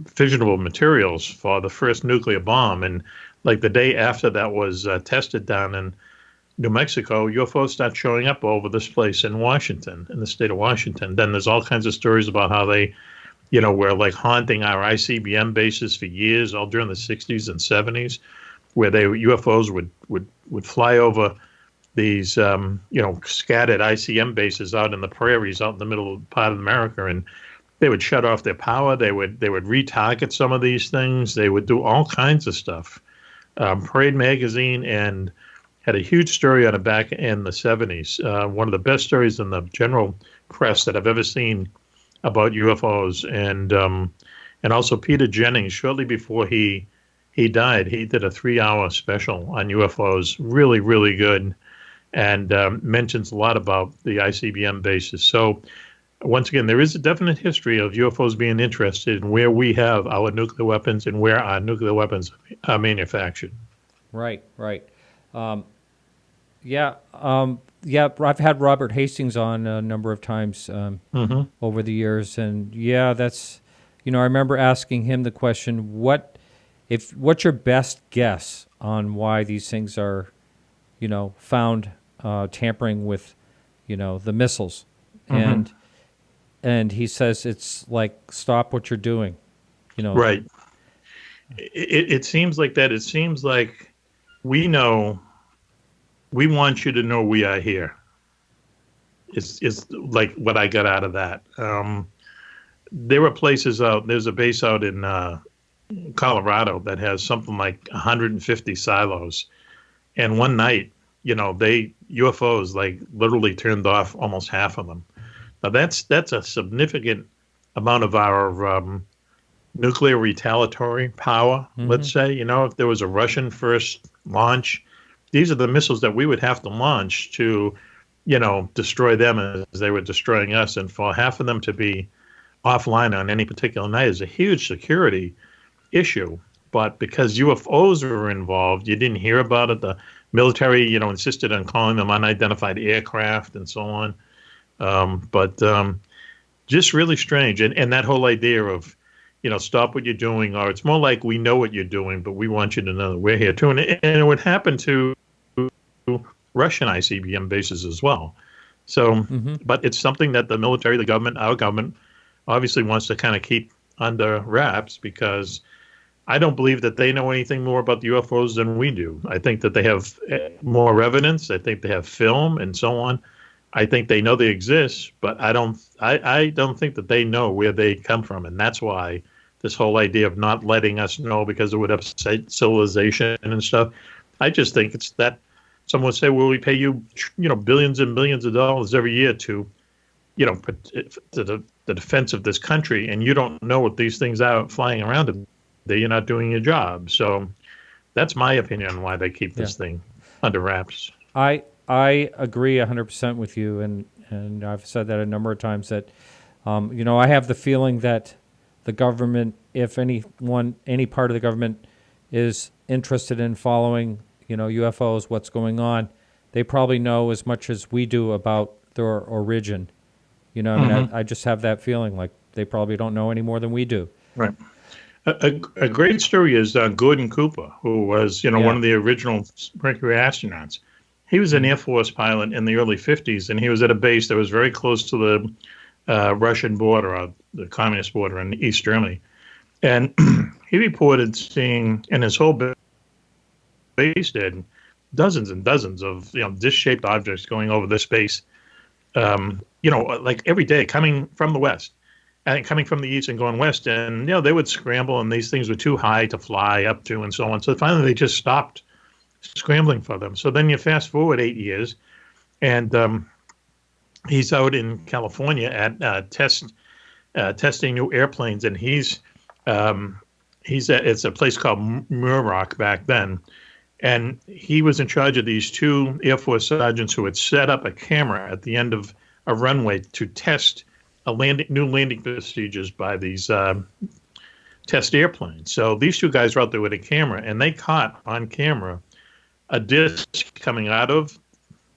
fissionable materials for the first nuclear bomb, and like the day after that was tested down in New Mexico, UFOs start showing up all over this place in Washington, in the state of Washington. Then there's all kinds of stories about how they, were like haunting our ICBM bases for years, all during the 60s and 70s, where UFOs would fly over these, scattered ICM bases out in the prairies, out in the middle part of America, and they would shut off their power. They would retarget some of these things. They would do all kinds of stuff. Parade magazine and had a huge story on it back in the 70s. One of the best stories in the general press that I've ever seen about UFOs. And also Peter Jennings, shortly before he died, he did a 3-hour special on UFOs, really, really good, and mentions a lot about the ICBM bases. So once again, there is a definite history of UFOs being interested in where we have our nuclear weapons and where our nuclear weapons are manufactured. Right. I've had Robert Hastings on a number of times over the years, and that's, I remember asking him the question, what's your best guess on why these things are, found tampering with, the missiles, and he says it's like, stop what you're doing, Right. It seems like that. It seems like we want you to know we are here. It's like what I got out of that. There were places out, there's a base out in Colorado that has something like 150 silos. And one night, UFOs like literally turned off almost half of them. Now that's a significant amount of our nuclear retaliatory power, let's say. If there was a Russian first launch, these are the missiles that we would have to launch to, destroy them as they were destroying us. And for half of them to be offline on any particular night is a huge security issue. But because UFOs were involved, you didn't hear about it. The military, insisted on calling them unidentified aircraft and so on. But just really strange. And that whole idea of, stop what you're doing, or it's more like we know what you're doing, but we want you to know that we're here too. And it would happen to Russian ICBM bases as well. So, but it's something that the military, the government, our government, obviously wants to kind of keep under wraps, because I don't believe that they know anything more about the UFOs than we do. I think that they have more evidence. I think they have film and so on. I think they know they exist, but I don't think that they know where they come from. And that's why this whole idea of not letting us know because it would upset civilization and stuff. I just think it's that someone would say, well, we pay you, billions and billions of dollars every year to, to the defense of this country, and you don't know what these things are flying around and you're not doing your job. So that's my opinion on why they keep this thing under wraps. I agree 100% with you, and I've said that a number of times that, I have the feeling that the government, if any part of the government is interested in following, UFOs, what's going on, they probably know as much as we do about their origin. I just have that feeling like they probably don't know any more than we do. Right. A great story is Gordon Cooper, who was, one of the original Mercury astronauts. He was an Air Force pilot in the early 50s, and he was at a base that was very close to the Russian border, or the communist border in East Germany. And he reported seeing, and his whole base did, dozens and dozens of disc-shaped objects going over this base, like every day, coming from the west. And coming from the east and going west, and they would scramble, and these things were too high to fly up to, and so on. So finally, they just stopped scrambling for them. So then you fast forward 8 years, and he's out in California at testing new airplanes, and he's it's a place called Muroc back then, and he was in charge of these two Air Force sergeants who had set up a camera at the end of a runway to test new landing procedures by these test airplanes. So these two guys were out there with a camera, and they caught on camera a disc coming out of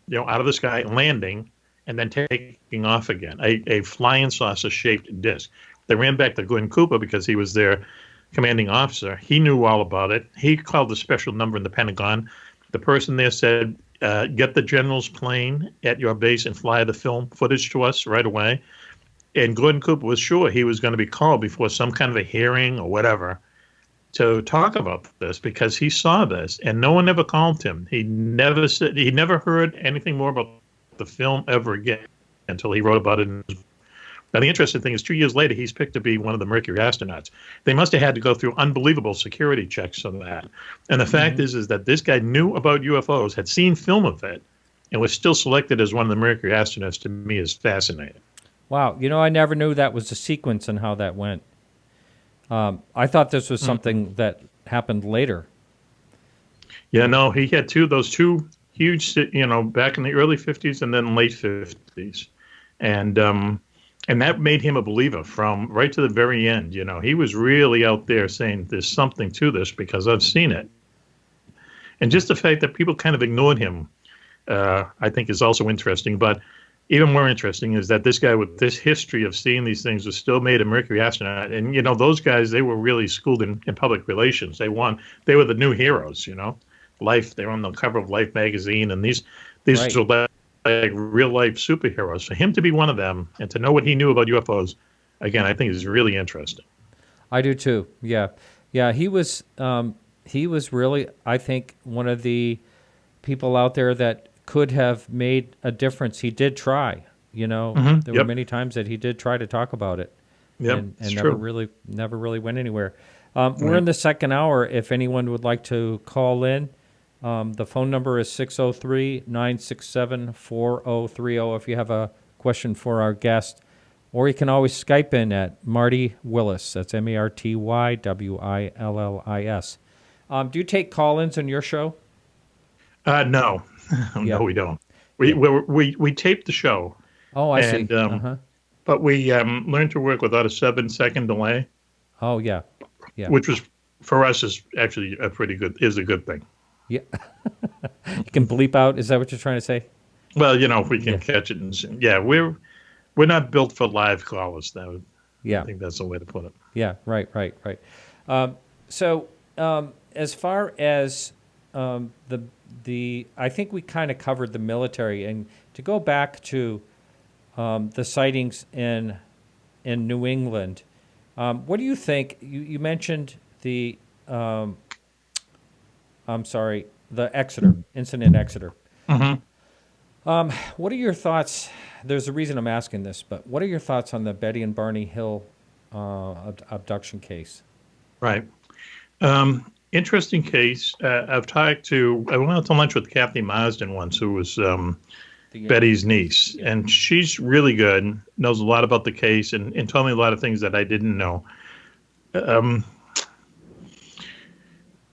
the sky, landing, and then taking off again. A flying saucer shaped disc. They ran back to Gordon Cooper because he was their commanding officer. He knew all about it. He called a special number in the Pentagon. The person there said, "Get the general's plane at your base and fly the film footage to us right away." And Gordon Cooper was sure he was going to be called before some kind of a hearing or whatever to talk about this, because he saw this, and no one ever called him. He never heard anything more about the film ever again until he wrote about it in his book. Now, the interesting thing is 2 years later, he's picked to be one of the Mercury astronauts. They must have had to go through unbelievable security checks on that. And the fact is that this guy knew about UFOs, had seen film of it, and was still selected as one of the Mercury astronauts. To me, is fascinating. Wow, I never knew that was the sequence and how that went. I thought this was something that happened later. Yeah, no, he had those two huge, back in the early 50s and then late 50s. And that made him a believer from right to the very end. He was really out there saying there's something to this because I've seen it. And just the fact that people kind of ignored him, I think, is also interesting. But even more interesting is that this guy with this history of seeing these things was still made a Mercury astronaut. And, those guys, they were really schooled in public relations. They were the new heroes, Life, they were on the cover of Life magazine. And these Right. were like real-life superheroes. For him to be one of them and to know what he knew about UFOs, again, I think is really interesting. I do too. Yeah. He was really, I think, one of the people out there that could have made a difference. He did try, There were many times that he did try to talk about it, and never really went anywhere. We're in the second hour. If anyone would like to call in, the phone number is 603-967-4030 if you have a question for our guest, or you can always Skype in at Marty Willis. That's MartyWillis. Do you take call-ins on your show? No. No, we don't. We taped the show. Oh, I see. But we learned to work without a 7-second delay. Oh, yeah. Which was, for us, is actually a good thing. Yeah. You can bleep out. Is that what you're trying to say? Well, if we can catch it. We're not built for live callers. I think that's the way to put it. Yeah, right. So as far as I think we kind of covered the military, and to go back to the sightings in New England, what do you think? You mentioned the Exeter incident. Exeter. What are your thoughts? There's a reason I'm asking this, but what are your thoughts on the Betty and Barney Hill abduction case? Right. Interesting case. I went out to lunch with Kathy Marsden once, who was Betty's niece, and she's really good, knows a lot about the case, and told me a lot of things that I didn't know.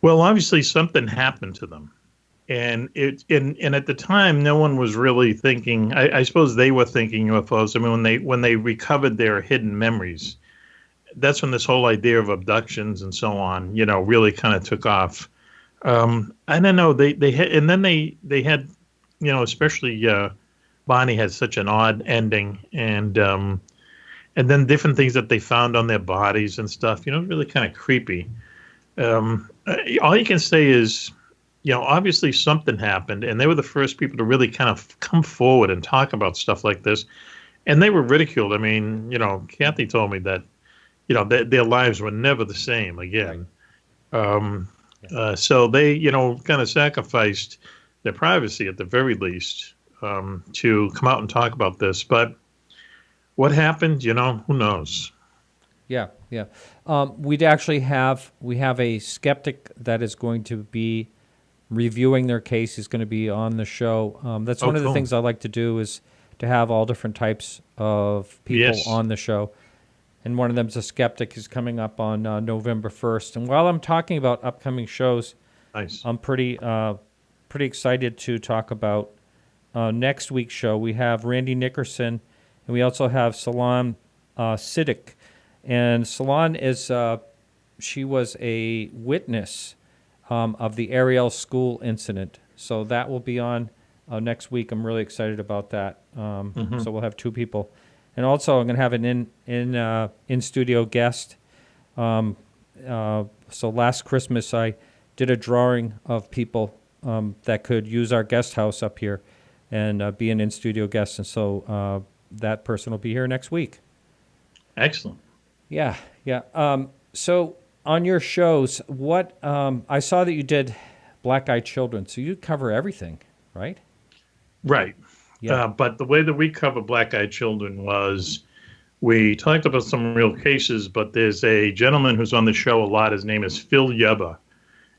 Well, obviously something happened to them, and at the time, no one was really thinking. I suppose they were thinking UFOs. I mean, when they recovered their hidden memories, that's when this whole idea of abductions and so on, really kind of took off. I don't know. They had, especially Bonnie had such an odd ending, and and then different things that they found on their bodies and stuff. Really kind of creepy. All you can say is, obviously something happened, and they were the first people to really kind of come forward and talk about stuff like this. And they were ridiculed. I mean, Kathy told me that, their lives were never the same again. So they, kind of sacrificed their privacy at the very least to come out and talk about this. But what happened, who knows? Yeah. We have a skeptic that is going to be reviewing their case. He's going to be on the show. That's one of the things I like to do, is to have all different types of people on the show. And one of them is a skeptic. He's coming up on November 1st. And while I'm talking about upcoming shows, I'm pretty excited to talk about next week's show. We have Randy Nickerson, and we also have Salon Siddiq. And Salon is she was a witness of the Ariel School incident. So that will be on next week. I'm really excited about that. So we'll have two people. And also, I'm going to have an in-studio guest. So last Christmas, I did a drawing of people that could use our guest house up here and be an in-studio guest. And so that person will be here next week. Excellent. Yeah. So on your shows, what I saw that you did Black-Eyed Children. So you cover everything, right? Right. Yeah. But the way that we cover Black-Eyed Children was, we talked about some real cases, but there's a gentleman who's on the show a lot. His name is Phil Yeba,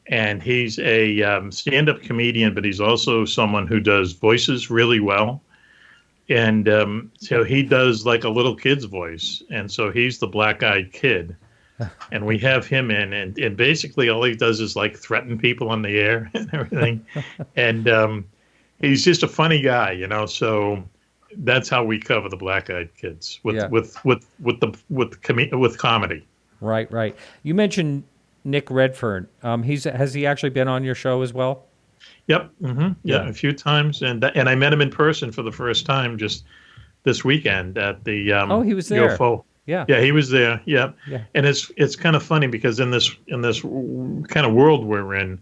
and he's a stand-up comedian, but he's also someone who does voices really well. And so he does like a little kid's voice, and so he's the black-eyed kid. And we have him in, and basically all he does is like threaten people on the air and everything. And he's just a funny guy, so that's how we cover the black-eyed kids with comedy. Right. You mentioned Nick Redfern. Has he actually been on your show as well? Yep. Yeah, a few times, and I met him in person for the first time just this weekend at the he was there. UFO. Yeah, he was there. Yeah. And it's kind of funny because in this kind of world we're in,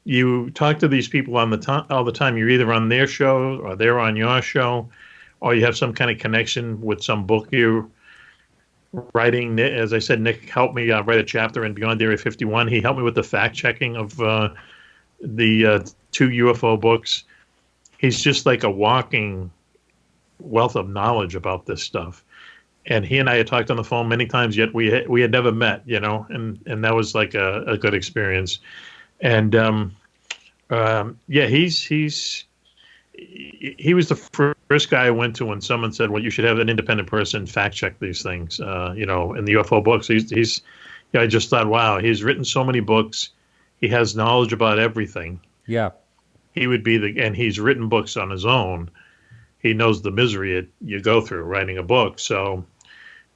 you talk to these people all the time. You're either on their show or they're on your show, or you have some kind of connection with some book you're writing. As I said, Nick helped me write a chapter in Beyond Area 51. He helped me with the fact checking of the two UFO books. He's just like a walking wealth of knowledge about this stuff. And he and I had talked on the phone many times, yet we had never met, and that was like a good experience. And he was the first guy I went to when someone said, well, you should have an independent person fact check these things, in the UFO books. I just thought, wow, he's written so many books. He has knowledge about everything. Yeah. He would be and he's written books on his own. He knows the misery you go through writing a book. So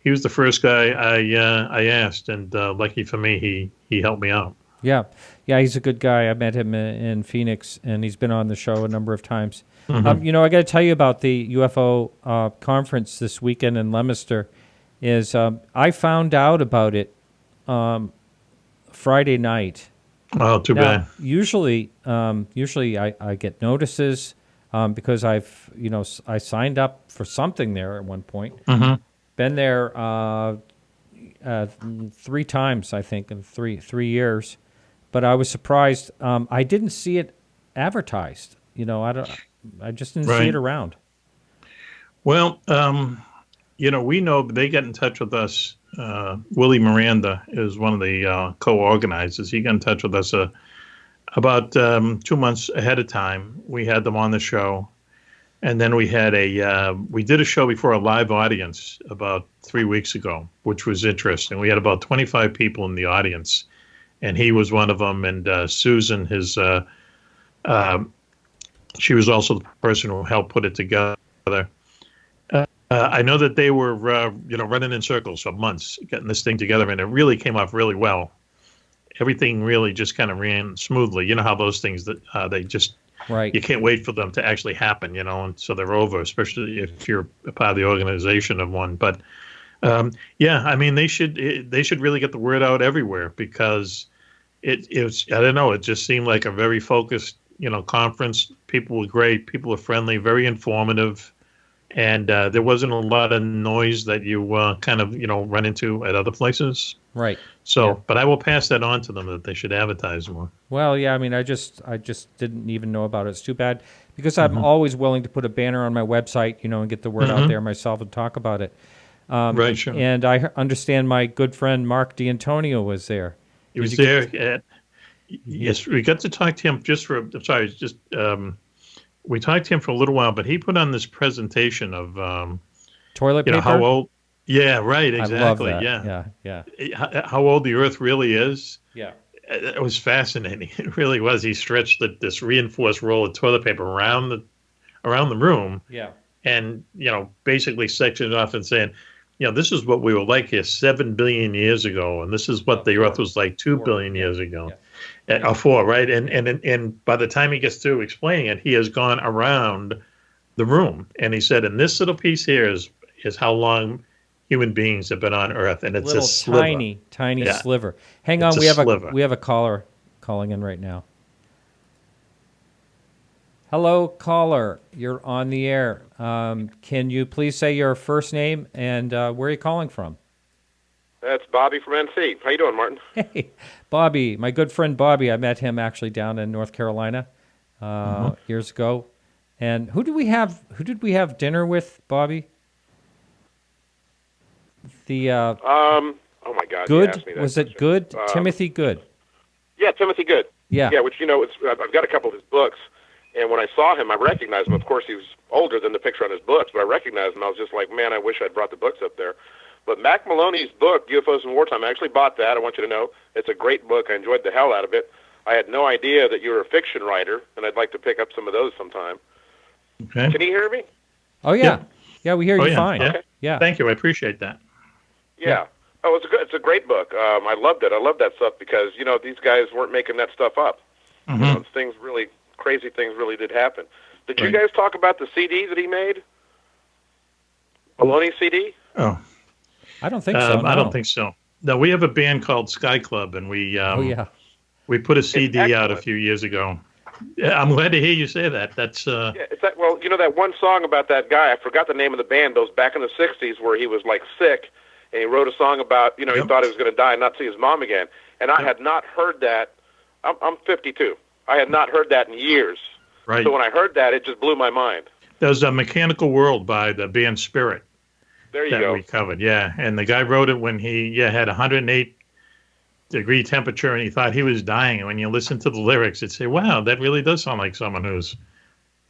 he was the first guy I asked, and lucky for me, he helped me out. Yeah, he's a good guy. I met him in Phoenix, and he's been on the show a number of times. I got to tell you about the UFO conference this weekend in Leominster. I found out about it Friday night. Oh, too bad. Usually I get notices because I signed up for something there at one point. Been there 3 times, I think, in 3 years. But I was surprised. I didn't see it advertised. I just didn't see it around. Well, we know they get in touch with us. Willie Miranda is one of the co-organizers. He got in touch with us about 2 months ahead of time. We had them on the show. And then we did a show before a live audience about 3 weeks ago, which was interesting. We had about 25 people in the audience, and he was one of them. And Susan, she was also the person who helped put it together. I know that they were, running in circles for months, getting this thing together, and it really came off really well. Everything really just kind of ran smoothly. You know how those things that they just. Right. You can't wait for them to actually happen, and so they're over, especially if you're a part of the organization of one. But Yeah, I mean, they should really get the word out everywhere, because it was, I don't know, it just seemed like a very focused, conference. People were great, people were friendly, very informative, and there wasn't a lot of noise that you kind of run into at other places. Right. So, yeah. But I will pass that on to them, that they should advertise more. Well, yeah, I mean, I just didn't even know about it. It's too bad, because I'm always willing to put a banner on my website, and get the word out there myself and talk about it. Right, sure. And I understand my good friend Mark D'Antonio was there. He was there. Yes, we got to talk to him we talked to him for a little while, but he put on this presentation of toilet paper. How old? Yeah, right. Exactly. I love that. Yeah. How old the Earth really is. Yeah. It was fascinating. It really was. He stretched this reinforced roll of toilet paper around the room. Yeah. And basically sectioned it off and saying, this is what we were like here 7 billion years ago, and this is what the Earth was like 2 billion years ago. Or 4, right? And by the time he gets through explaining it, he has gone around the room, and he said, and this little piece here is how long human beings have been on Earth, and it's little a sliver. tiny sliver. Hang on, we have a caller calling in right now. Hello, caller. You're on the air. Can you please say your first name and where are you calling from? That's Bobby from NC. How you doing, Martin? Hey, Bobby, my good friend Bobby. I met him actually down in North Carolina years ago. And who did we have dinner with, Bobby? The oh my God, Good? you asked me that Was it question. Good? Timothy Good. Yeah, Timothy Good. Yeah. Which I've got a couple of his books, and when I saw him, I recognized him. Of course, he was older than the picture on his books, but I recognized him. I was just like, man, I wish I'd brought the books up there. But Mack Maloney's book, UFOs in Wartime, I actually bought that. I want you to know it's a great book. I enjoyed the hell out of it. I had no idea that you were a fiction writer, and I'd like to pick up some of those sometime. Okay. Can you hear me? Oh yeah, yeah, we hear you fine. Yeah. Okay. Yeah. Thank you. I appreciate that. Yeah. Oh, it's a great book. I loved it. I love that stuff because these guys weren't making that stuff up. Crazy things really did happen. Did you guys talk about the CD that he made? Maloney CD? Oh, I don't think so. No. I don't think so. No, we have a band called Sky Club, and we we put a CD out a few years ago. Yeah, I'm glad to hear you say that. That's it's that. Well, that one song about that guy. I forgot the name of the band. Those back in the '60s, where he was like sick, and he wrote a song about he thought he was going to die and not see his mom again. And I had not heard that. I'm 52. I had not heard that in years. Right. So when I heard that, it just blew my mind. There's a Mechanical World by the band Spirit. There you go. We covered, yeah. And the guy wrote it when he had 108-degree temperature and he thought he was dying. And when you listen to the lyrics, it'd say, wow, that really does sound like someone who's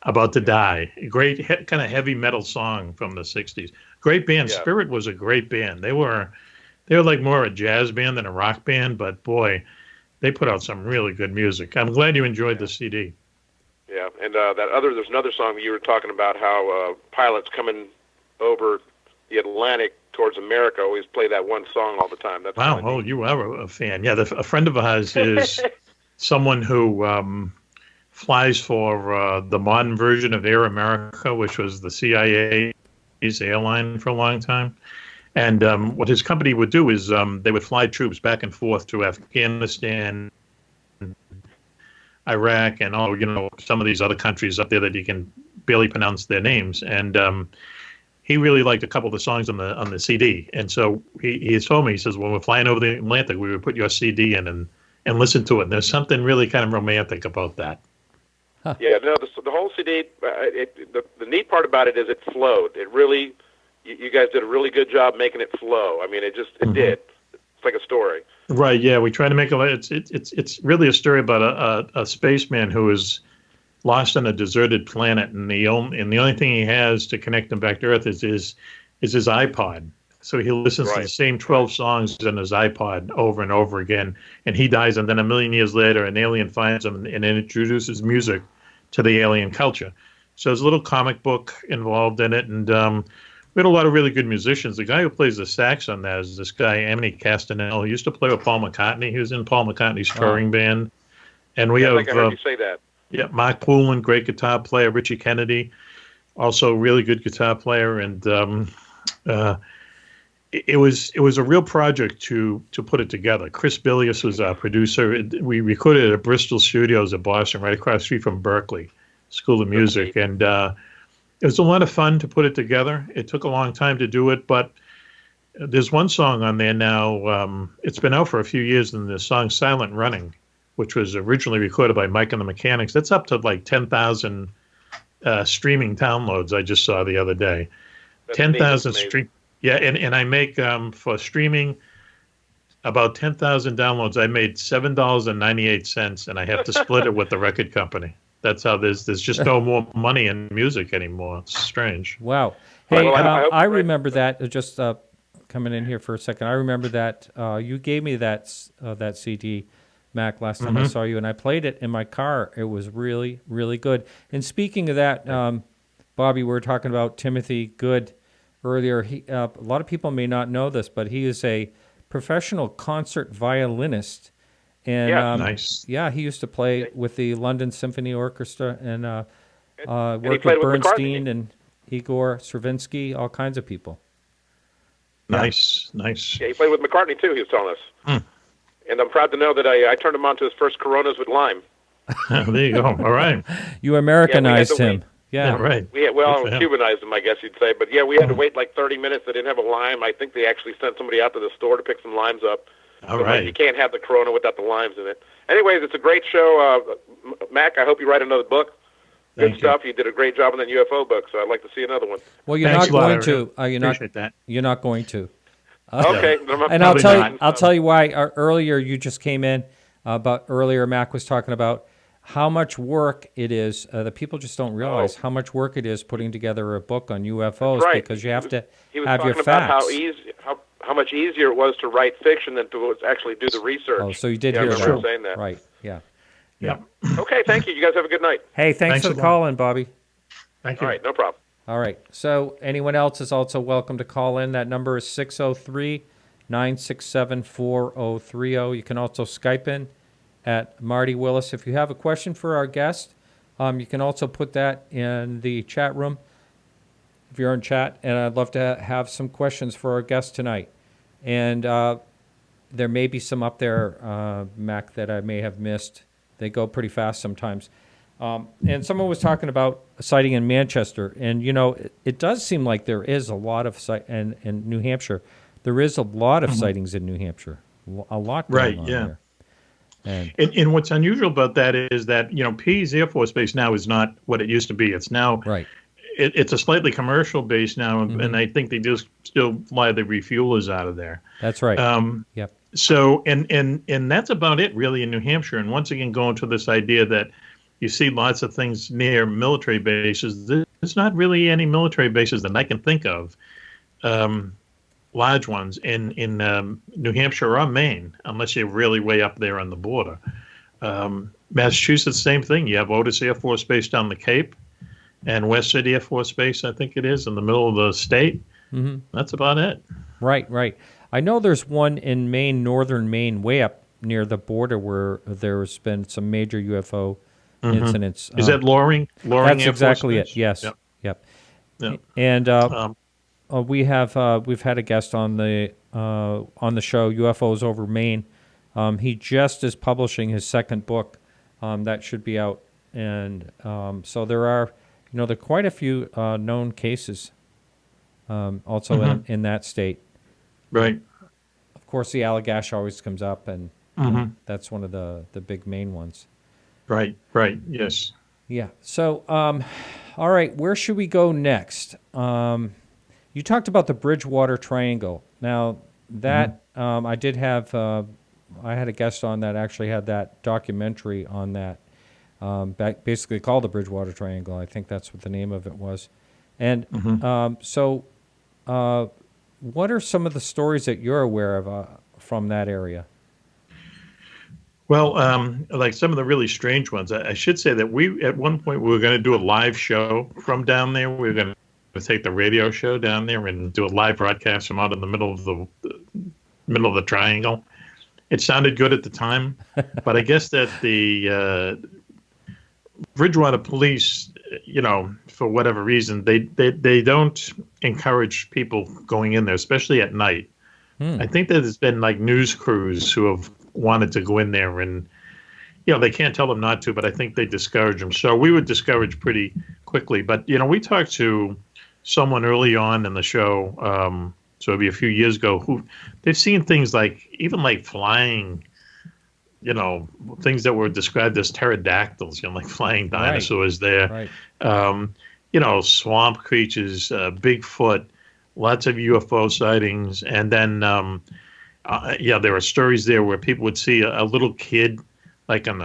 about to die. A great kind of heavy metal song from the 60s. Great band. Yeah. Spirit was a great band. They were like more a jazz band than a rock band, but boy, they put out some really good music. I'm glad you enjoyed the CD. Yeah, and there's another song that you were talking about how pilots coming over the Atlantic towards America always play that one song all the time. That's wow. Oh, you are a fan. Yeah, a friend of ours is someone who flies for the modern version of Air America, which was the CIA's airline for a long time. And what his company would do is they would fly troops back and forth to Afghanistan, Iraq, and some of these other countries up there that you can barely pronounce their names. And he really liked a couple of the songs on the CD. And so he told me, he says, when we're flying over the Atlantic, we would put your CD in and listen to it. And there's something really kind of romantic about that. Huh. Yeah, no, the whole CD, the neat part about it is it flowed. It really, you guys did a really good job making it flow. I mean, it did. It's like a story. Right, yeah. We try to make it's really a story about a spaceman who is lost on a deserted planet, and the only thing he has to connect him back to Earth is his iPod. So he listens to the same 12 songs on his iPod over and over again, and he dies, and then a million years later, an alien finds him and introduces music to the alien culture. So there's a little comic book involved in it, and we had a lot of really good musicians. The guy who plays the sax on that is this guy, Anthony Castanel. He used to play with Paul McCartney. He was in Paul McCartney's touring band. And we have, I think I heard you say that. Yeah, Mark Poulin, great guitar player. Richie Kennedy, also really good guitar player. And it was a real project to put it together. Chris Bilius was our producer. We recorded at Bristol Studios in Boston, right across the street from Berkeley School of Music, and it was a lot of fun to put it together. It took a long time to do it, but there's one song on there now. It's been out for a few years, and the song "Silent Running," which was originally recorded by Mike and the Mechanics. That's up to like 10,000 streaming downloads. I just saw the other day. 10,000 stream. Yeah, and I make for streaming about 10,000 downloads. I made $7.98, and I have to split it with the record company. That's how there's just no more money in music anymore. It's strange. Wow. Hey, I remember that. Just coming in here for a second, I remember that you gave me that CD, Mac, last time I saw you, and I played it in my car. It was really, really good. And speaking of that, Bobby, we were talking about Timothy Good earlier. A lot of people may not know this, but he is a professional concert violinist. And nice. Yeah, he used to play with the London Symphony Orchestra and worked with with Bernstein McCartney. and Igor Stravinsky, all kinds of people. Nice. Yeah, he played with McCartney too. He was telling us, and I'm proud to know that I turned him on to his first Coronas with lime. There you go. All right. You Americanized him. Yeah, right. Cubanized him, I guess you'd say. But yeah, we had to wait like 30 minutes. They didn't have a lime. I think they actually sent somebody out to the store to pick some limes up. All right. You can't have the Corona without the limes in it. Anyways, it's a great show. Mac, I hope you write another book. Good stuff. You did a great job on that UFO book, so I'd like to see another one. Well, you're not going to. Appreciate that. You're not going to. Okay. And I'll tell you why. Earlier, you just came in, but earlier Mac was talking about how much work it is. The people just don't realize how much work it is putting together a book on UFOs because you have to have your facts. He was talking about how much easier it was to write fiction than to actually do the research. Oh, so you did hear I remember that. saying that. Right, yeah. Okay, thank you. You guys have a good night. Hey, thanks for the call in, Bobby. Thank you. All right, no problem. All right. So anyone else is also welcome to call in. That number is 603-967-4030. You can also Skype in at Marty Willis. If you have a question for our guest, you can also put that in the chat room if you're in chat. And I'd love to have some questions for our guest tonight. And there may be some up there, Mac, that I may have missed. They go pretty fast sometimes. And someone was talking about a sighting in Manchester. And, you know, it does seem like there is a lot of in New Hampshire. There is a lot of sightings in New Hampshire. A lot going on there. And what's unusual about that is that, you know, Pease Air Force Base now is not what it used to be. It's now it's a slightly commercial base now, and I think they just still fly the refuelers out of there. That's right. Yep. So, and that's about it really in New Hampshire. And once again, going to this idea that you see lots of things near military bases. There's not really any military bases that I can think of, large ones in New Hampshire or Maine, unless you're really way up there on the border. Massachusetts, same thing. You have Otis Air Force Base down the Cape, and West City Air Force Base, I think it is, in the middle of the state. That's about it. Right. I know there's one in Maine, northern Maine, way up near the border where there's been some major UFO incidents. Is that Loring? That's exactly it. Yes. Yep. And we've had a guest on the show, UFOs Over Maine. He just is publishing his second book that should be out, and so there are quite a few known cases also in that state. Right. Of course, the Allagash always comes up, and that's one of the big main ones. Right. Yes. Yeah. So, all right, where should we go next? You talked about the Bridgewater Triangle. Now, that I did have, I had a guest on that actually had that documentary on that, basically called the Bridgewater Triangle. I think that's what the name of it was. And so, what are some of the stories that you're aware of from that area? Well, like some of the really strange ones, I should say that at one point we were going to do a live show from down there. We were going to take the radio show down there and do a live broadcast from out in the middle of the triangle. It sounded good at the time, but I guess that the Bridgewater police for whatever reason, they don't encourage people going in there, especially at night. I think that there's been like news crews who have wanted to go in there, and they can't tell them not to, but I think they discourage them. So we would discourage pretty quickly. But we talked to someone early on in the show, so it'd be a few years ago, who they've seen things like even like flying, things that were described as pterodactyls, like flying dinosaurs there. Right. Swamp creatures, Bigfoot, lots of UFO sightings. And then, there were stories there where people would see a little kid in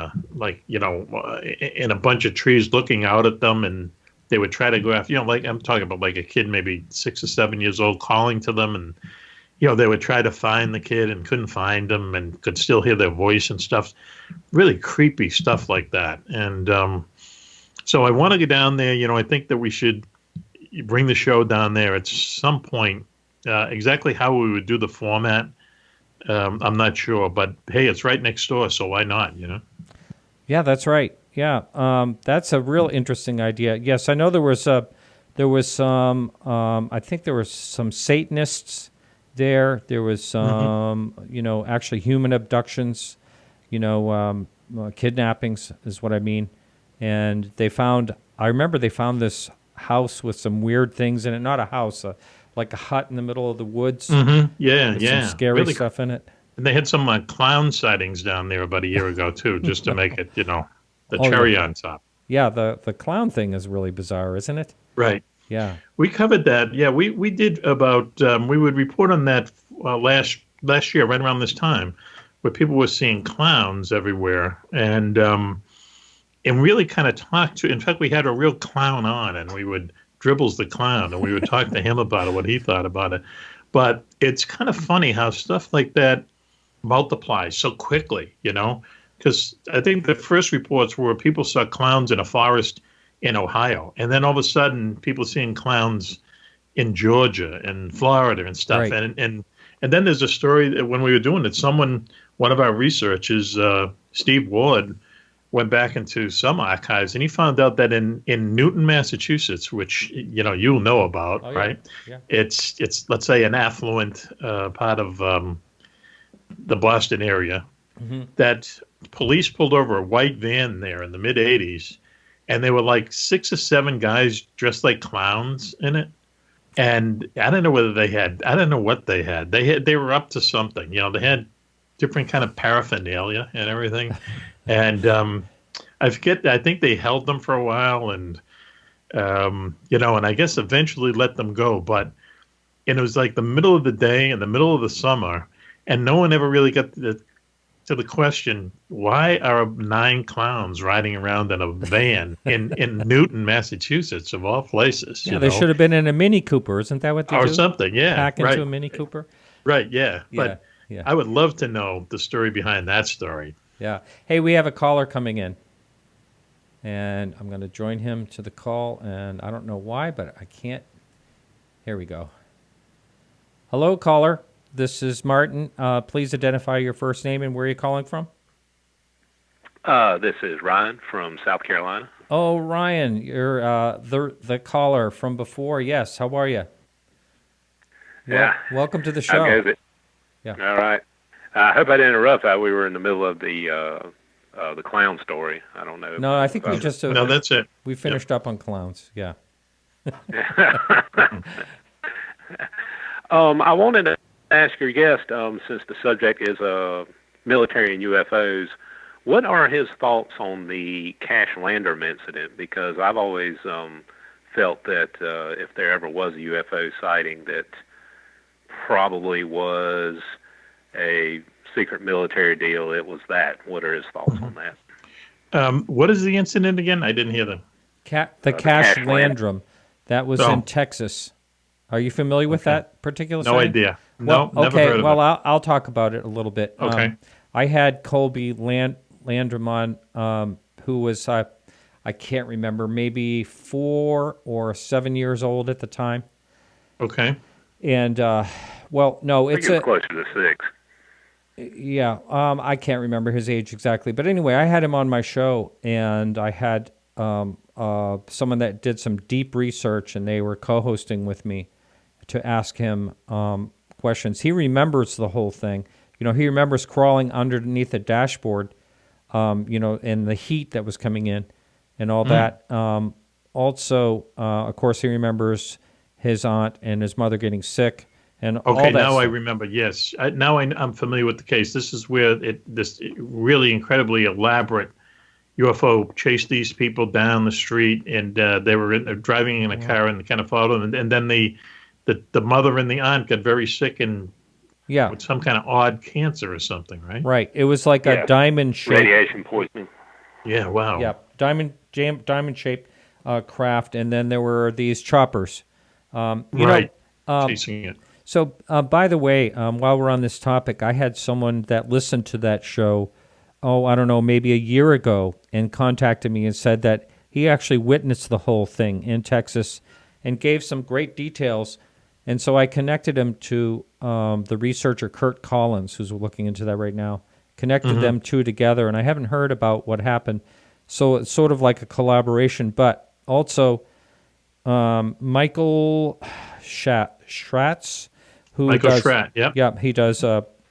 a bunch of trees looking out at them, and they would try to go after, I'm talking about like a kid maybe 6 or 7 years old calling to them, and they would try to find the kid and couldn't find him and could still hear their voice and stuff. Really creepy stuff like that. And so I want to go down there. I think that we should bring the show down there at some point. Exactly how we would do the format, I'm not sure. But, hey, it's right next door, so why not, Yeah, that's right. Yeah, that's a real interesting idea. Yes, I know there was some, I think there were some Satanists there. There was some, actually human abductions, kidnappings is what I mean. And I remember they found this house with some weird things in it. Not a house, like a hut in the middle of the woods. Yeah, with some scary really stuff in it. And they had some clown sightings down there about a year ago, too, just to make it, the cherry on top. Yeah, the clown thing is really bizarre, isn't it? Right. Yeah. We covered that. Yeah, we did about, we would report on that last year, right around this time, where people were seeing clowns everywhere. And really kind of talk to, in fact, we had a real clown on, and we would, Dribbles the clown, and we would talk to him about it, what he thought about it. But it's kind of funny how stuff like that multiplies so quickly, because I think the first reports were people saw clowns in a forest in Ohio, and then all of a sudden people seeing clowns in Georgia and Florida and stuff. Right. And then there's a story that when we were doing it, one of our researchers, Steve Ward, went back into some archives, and he found out that in Newton, Massachusetts, which you'll know about, right? Yeah. It's let's say an affluent part of the Boston area, that police pulled over a white van there in the mid '80s, and there were like 6 or 7 guys dressed like clowns in it. And I don't know what they had. They were up to something. They had different kind of paraphernalia and everything. And I forget, I think they held them for a while, and and I guess eventually let them go. But it was like the middle of the day in the middle of the summer, and no one ever really got to the question, why are 9 clowns riding around in a van in Newton, Massachusetts, of all places? Yeah, they should have been in a Mini Cooper. Isn't that what they do? Or something, yeah. Pack into a Mini Cooper? Right, yeah. But I would love to know the story behind that story. Yeah. Hey, we have a caller coming in, and I'm going to join him to the call, and I don't know why, but I can't. Here we go. Hello, caller. This is Martin. Please identify your first name and where you're calling from. This is Ryan from South Carolina. Oh, Ryan, you're the caller from before. Yes. How are you? Yeah. Welcome to the show. Okay. Yeah. All right. I hope I didn't interrupt. We were in the middle of the clown story. I don't know. No, I think we just... no, that's it. We finished up on clowns, yeah. I wanted to ask your guest, since the subject is military and UFOs, what are his thoughts on the Cash Landrum incident? Because I've always felt that if there ever was a UFO sighting, that probably was a secret military deal. It was that. What are his thoughts on that? What is the incident again? I didn't hear them. The Cash Landrum. That was in Texas. Are you familiar with that particular sighting? No idea. No, never heard of it. Well, I'll talk about it a little bit. Okay. I had Colby Landrum on, who was, I can't remember, maybe 4 or 7 years old at the time. Okay. And, well, no, it's closer to 6. Yeah, I can't remember his age exactly, but anyway, I had him on my show, and I had someone that did some deep research, and they were co-hosting with me to ask him questions. He remembers the whole thing. You know, he remembers crawling underneath the dashboard, you know, and the heat that was coming in and all that. Also, of course, he remembers his aunt and his mother getting sick and all that now stuff. I remember, yes. I'm familiar with the case. This is where this really incredibly elaborate UFO chased these people down the street, and they were driving in a car and kind of followed them. And then the mother and the aunt got very sick and with some kind of odd cancer or something, right? Right. It was like a diamond shape. Radiation poisoning. Yeah, wow. Yeah, diamond-shaped craft, and then there were these choppers. You know, chasing it. So, by the way, while we're on this topic, I had someone that listened to that show, I don't know, maybe a year ago, and contacted me and said that he actually witnessed the whole thing in Texas and gave some great details. And so I connected him to the researcher Kurt Collins, who's looking into that right now, connected them two together, and I haven't heard about what happened. So it's sort of like a collaboration, but also Michael Schratz, who he does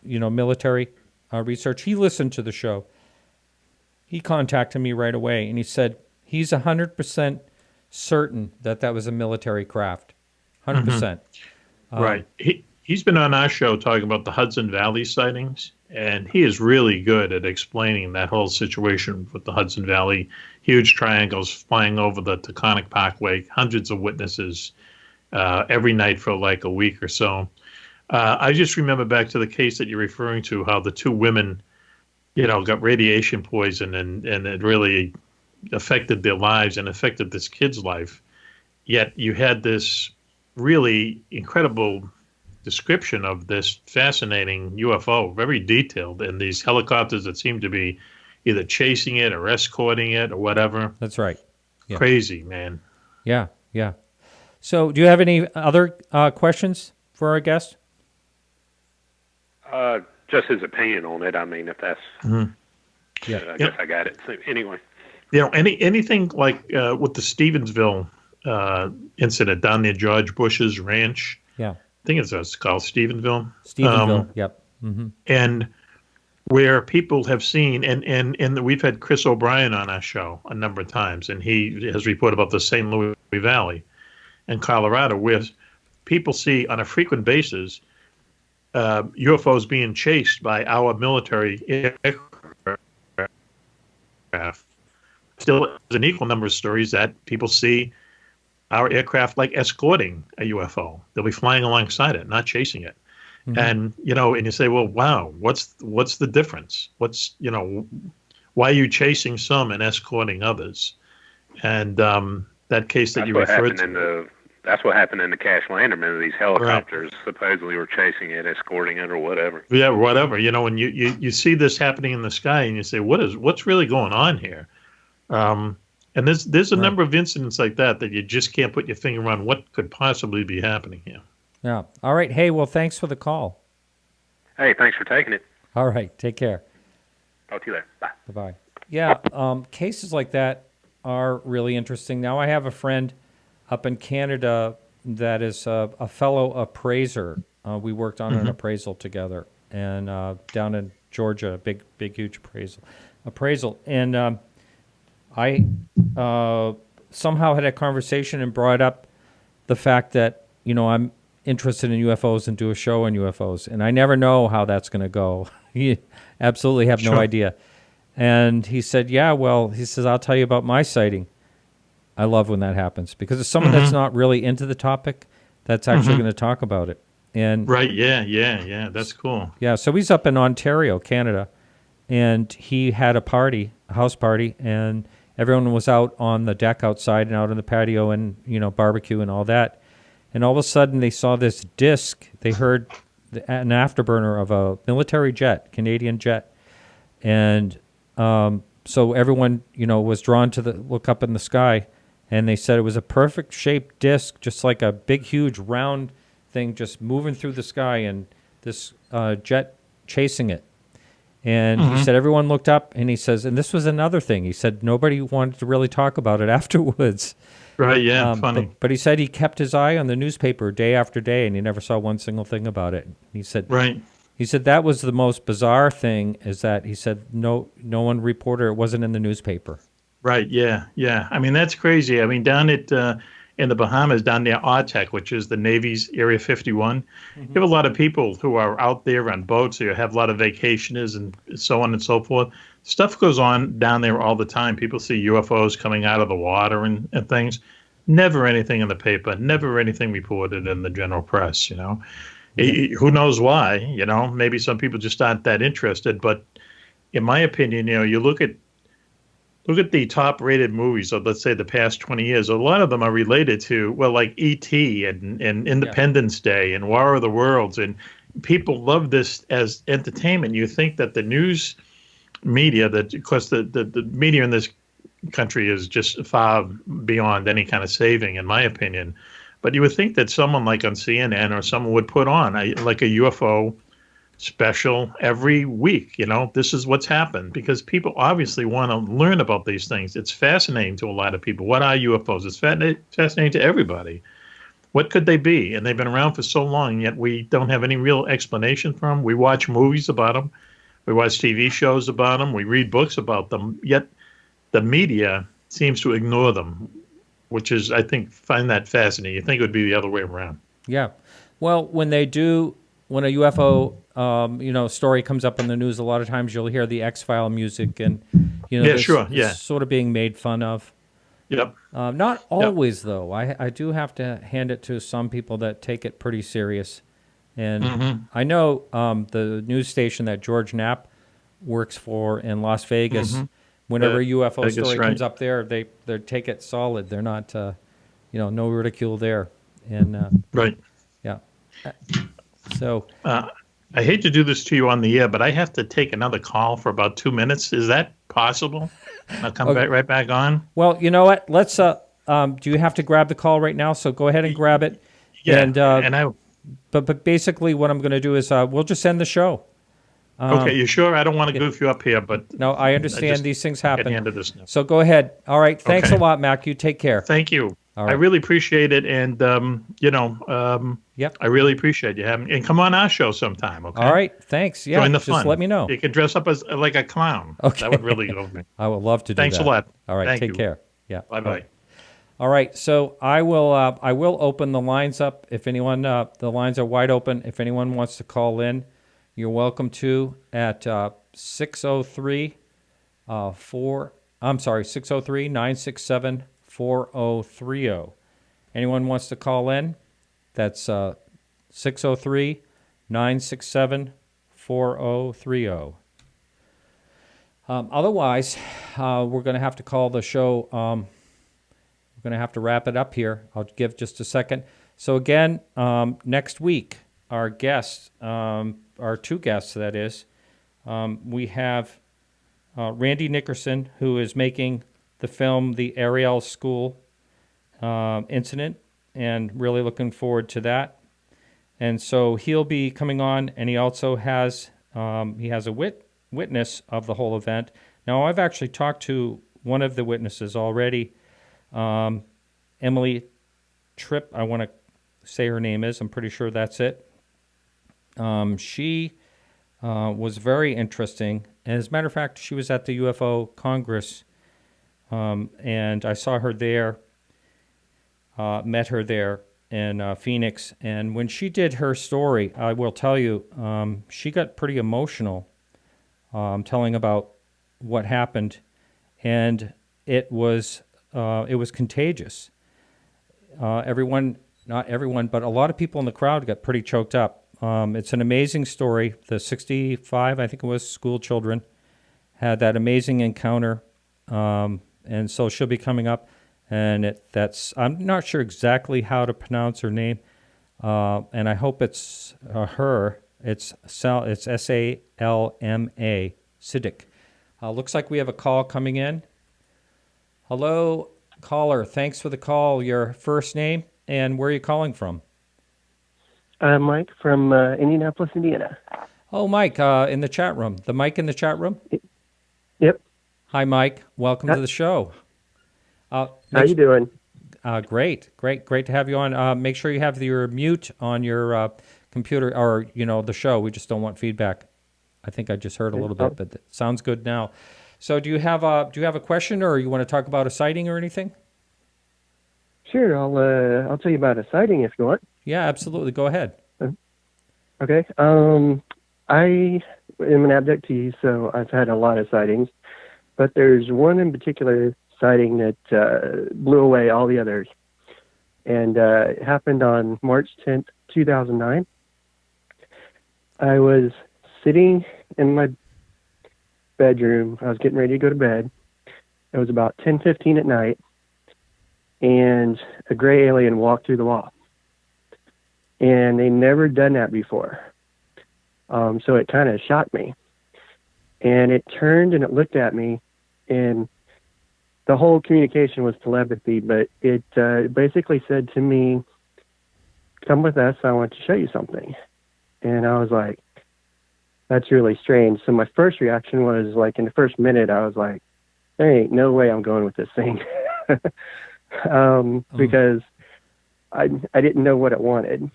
military research. He listened to the show. He contacted me right away, and he said he's 100% certain that was a military craft. 100%. Right. He's been on our show talking about the Hudson Valley sightings, and he is really good at explaining that whole situation with the Hudson Valley, huge triangles flying over the Taconic Parkway, hundreds of witnesses every night for like a week or so. I just remember back to the case that you're referring to, how the two women, got radiation poison, and it really affected their lives and affected this kid's life. Yet you had this really incredible description of this fascinating UFO, very detailed, and these helicopters that seem to be either chasing it or escorting it or whatever. That's right. Yeah. Crazy, man. Yeah, yeah. So do you have any other questions for our guest? Just his opinion on it. I mean, if that's... I guess I got it. So anyway. Anything like with the Stevensville incident down near George Bush's ranch. Yeah. I think it's called Stevensville. Stevensville, yep. Mm-hmm. And where people have seen, and we've had Chris O'Brien on our show a number of times, and he has reported about the St. Louis Valley in Colorado, where people see on a frequent basis UFOs being chased by our military aircraft. Still, there's an equal number of stories that people see our aircraft like escorting a UFO. They'll be flying alongside it, not chasing it. Mm-hmm. And and you say, well, wow, what's the difference? Why are you chasing some and escorting others? And that case that you referred to. That's what happened in the Cash Landerman. These helicopters supposedly were chasing it, escorting it, or whatever. Yeah, whatever. And you see this happening in the sky, and you say, what's really going on here? And there's a number of incidents like that you just can't put your finger on what could possibly be happening here. Yeah. All right. Hey, well, thanks for the call. Hey, thanks for taking it. All right. Take care. Talk to you later. Bye. Bye-bye. Yeah, cases like that are really interesting. Now, I have a friend up in Canada that is a fellow appraiser. We worked on an appraisal together, and down in Georgia, big, huge appraisal. And I somehow had a conversation and brought up the fact that, I'm interested in UFOs and do a show on UFOs. And I never know how that's going to go. You absolutely have no idea. And he said, he says, I'll tell you about my sighting. I love when that happens because it's someone that's not really into the topic that's actually going to talk about it. And right, yeah, that's cool. Yeah, so he's up in Ontario, Canada, and he had a house party, and everyone was out on the deck outside and out on the patio and, barbecue and all that. And all of a sudden they saw this disc. They heard an afterburner of a military jet, Canadian jet. And so everyone, was drawn to look up in the sky. And they said it was a perfect shaped disc, just like a big, huge, round thing just moving through the sky and this jet chasing it. And he said everyone looked up, and he says, and this was another thing. He said nobody wanted to really talk about it afterwards. Right, yeah, funny. But he said he kept his eye on the newspaper day after day, and he never saw one single thing about it. He said, right. He said that was the most bizarre thing, is that he said no one reported it wasn't in the newspaper. Right, yeah. I mean, that's crazy. I mean, down at in the Bahamas, down near Artec, which is the Navy's Area 51, you have a lot of people who are out there on boats. You have a lot of vacationers and so on and so forth. Stuff goes on down there all the time. People see UFOs coming out of the water and things. Never anything in the paper. Never anything reported in the general press, you know. Who knows why, you know. Maybe some people just aren't that interested. But in my opinion, you know, you look at the top-rated movies of, let's say, the past 20 years. A lot of them are related to, well, like E.T. and Independence Day and War of the Worlds. And people love this as entertainment. You think that the news media, of course, the media in this country is just far beyond any kind of saving, in my opinion. But you would think that someone like on CNN or someone would put on like a UFO special every week. You know, this is what's happened, because people obviously want to learn about these things. It's fascinating to a lot of people. What are UFOs? It's fascinating to everybody. What could they be? And they've been around for so long, yet we don't have any real explanation for them. We watch movies about them. We watch TV shows about them. We read books about them. Yet the media seems to ignore them, which is, I find that fascinating. You think it would be the other way around. Yeah. Well, when a UFO story comes up in the news, a lot of times you'll hear the X-File music, and it's sort of being made fun of. Yep. Not always, though. I do have to hand it to some people that take it pretty serious. And I know the news station that George Knapp works for in Las Vegas, whenever a UFO story comes up there, they take it solid. They're not, no ridicule there. And right. Yeah. So I hate to do this to you on the air, but I have to take another call for about 2 minutes. Is that possible? I'll come right back on. Well, you know what? Let's. Do you have to grab the call right now? So go ahead and grab it. Yeah. But basically, what I'm going to do is we'll just end the show. Okay, you sure? I don't want to goof you up here, but no, I understand these things happen. Get the end of this now. So go ahead. All right. Thanks a lot, Mac. You take care. Thank you. All right. I really appreciate it, and yep. I really appreciate you having. And come on our show sometime. Okay. All right. Thanks. Yeah. Join the just fun. Let me know. You can dress up as like a clown. Okay. That would really go for me. I would love to do Thanks that. a lot. All right. Thank Take you. care. Yeah. Bye-bye. All right. So I will open the lines up. If anyone, the lines are wide open. If anyone wants to call in, you're welcome to at 603-967-4030. Anyone wants to call in, that's 603-967-4030. Otherwise, we're going to have to call the show. We're going to have to wrap it up here. I'll give just a second. So again, next week, our guests, our two guests, that is, we have Randy Nickerson, who is making the film The Ariel School Incident, and really looking forward to that. And so he'll be coming on, and he also has a witness of the whole event. Now, I've actually talked to one of the witnesses already, Emily Tripp, I want to say her name is. I'm pretty sure that's it. She was very interesting. And as a matter of fact, she was at the UFO Congress, and I saw her there, met her there in Phoenix. And when she did her story, I will tell you, she got pretty emotional telling about what happened, and it was contagious. Everyone, not everyone, but a lot of people in the crowd got pretty choked up. It's an amazing story. The 65, I think it was, school children had that amazing encounter, and so she'll be coming up. And I'm not sure exactly how to pronounce her name, and I hope it's her. It's Salma Siddiq. Looks like we have a call coming in. Hello, caller. Thanks for the call. Your first name and where are you calling from? Mike from Indianapolis, Indiana. Oh, Mike, in the chat room. The Mike in the chat room? Yep. Hi, Mike. Welcome to the show. How you doing? Great to have you on. Make sure you have your mute on your computer or, the show. We just don't want feedback. I think I just heard a little bit, but it sounds good now. So do you have a question, or you want to talk about a sighting or anything? Sure, I'll tell you about a sighting if you want. Yeah, absolutely. Go ahead. Okay. I am an abductee, so I've had a lot of sightings, but there's one in particular sighting that blew away all the others, and it happened on March 10th, 2009. I was sitting in my bedroom. I was getting ready to go to bed. It was about 10:15 at night, and a gray alien walked through the wall. And they never done that before. So it kind of shocked me. And it turned and it looked at me, and the whole communication was telepathy, but it basically said to me, "Come with us, I want to show you something." And I was like, that's really strange. So my first reaction was, like, in the first minute, I was like, there ain't no way I'm going with this thing. Because I didn't know what it wanted.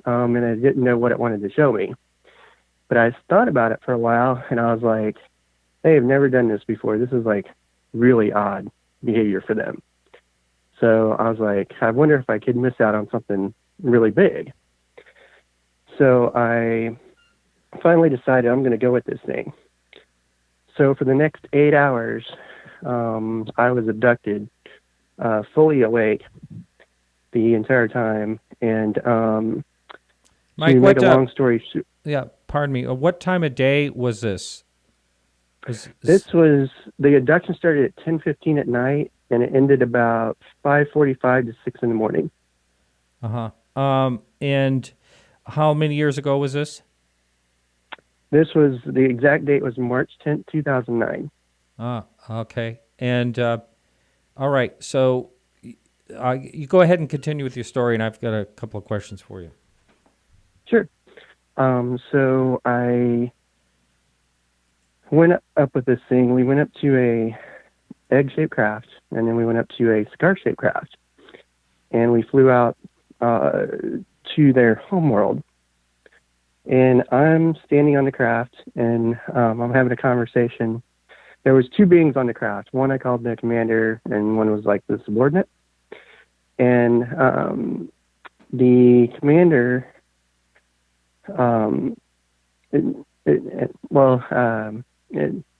And I didn't know what it wanted to show me. But I thought about it for a while, and I was like, they have never done this before. This is, like, really odd behavior for them. So I was like, I wonder if I could miss out on something really big. So I finally decided I'm going to go with this thing. So for the next 8 hours, I was abducted, fully awake the entire time. And Mike, to make a long story short, yeah, pardon me. What time of day was this? This was, the abduction started at 10:15 at night, and it ended about 5:45 to 6 in the morning. And how many years ago was this? This was, the exact date was March 10th, 2009. Okay. And all right, so you go ahead and continue with your story, and I've got a couple of questions for you. Sure. So I went up with this thing. We went up to a egg-shaped craft, and then we went up to a cigar-shaped craft, and we flew out to their homeworld. And I'm standing on the craft, and I'm having a conversation. There was two beings on the craft. One I called the commander, and one was like the subordinate. And the commander,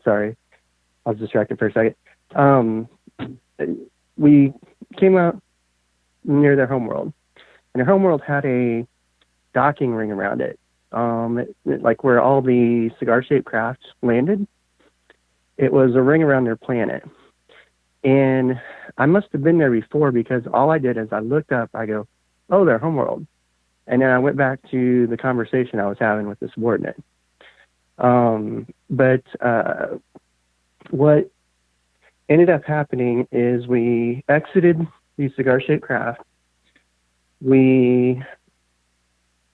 sorry, I was distracted for a second. We came out near their homeworld, and their homeworld had a docking ring around it. Like where all the cigar-shaped crafts landed, it was a ring around their planet. And I must have been there before, because all I did is I looked up, I go, oh, their homeworld. And then I went back to the conversation I was having with the subordinate. But what ended up happening is we exited the cigar-shaped craft. We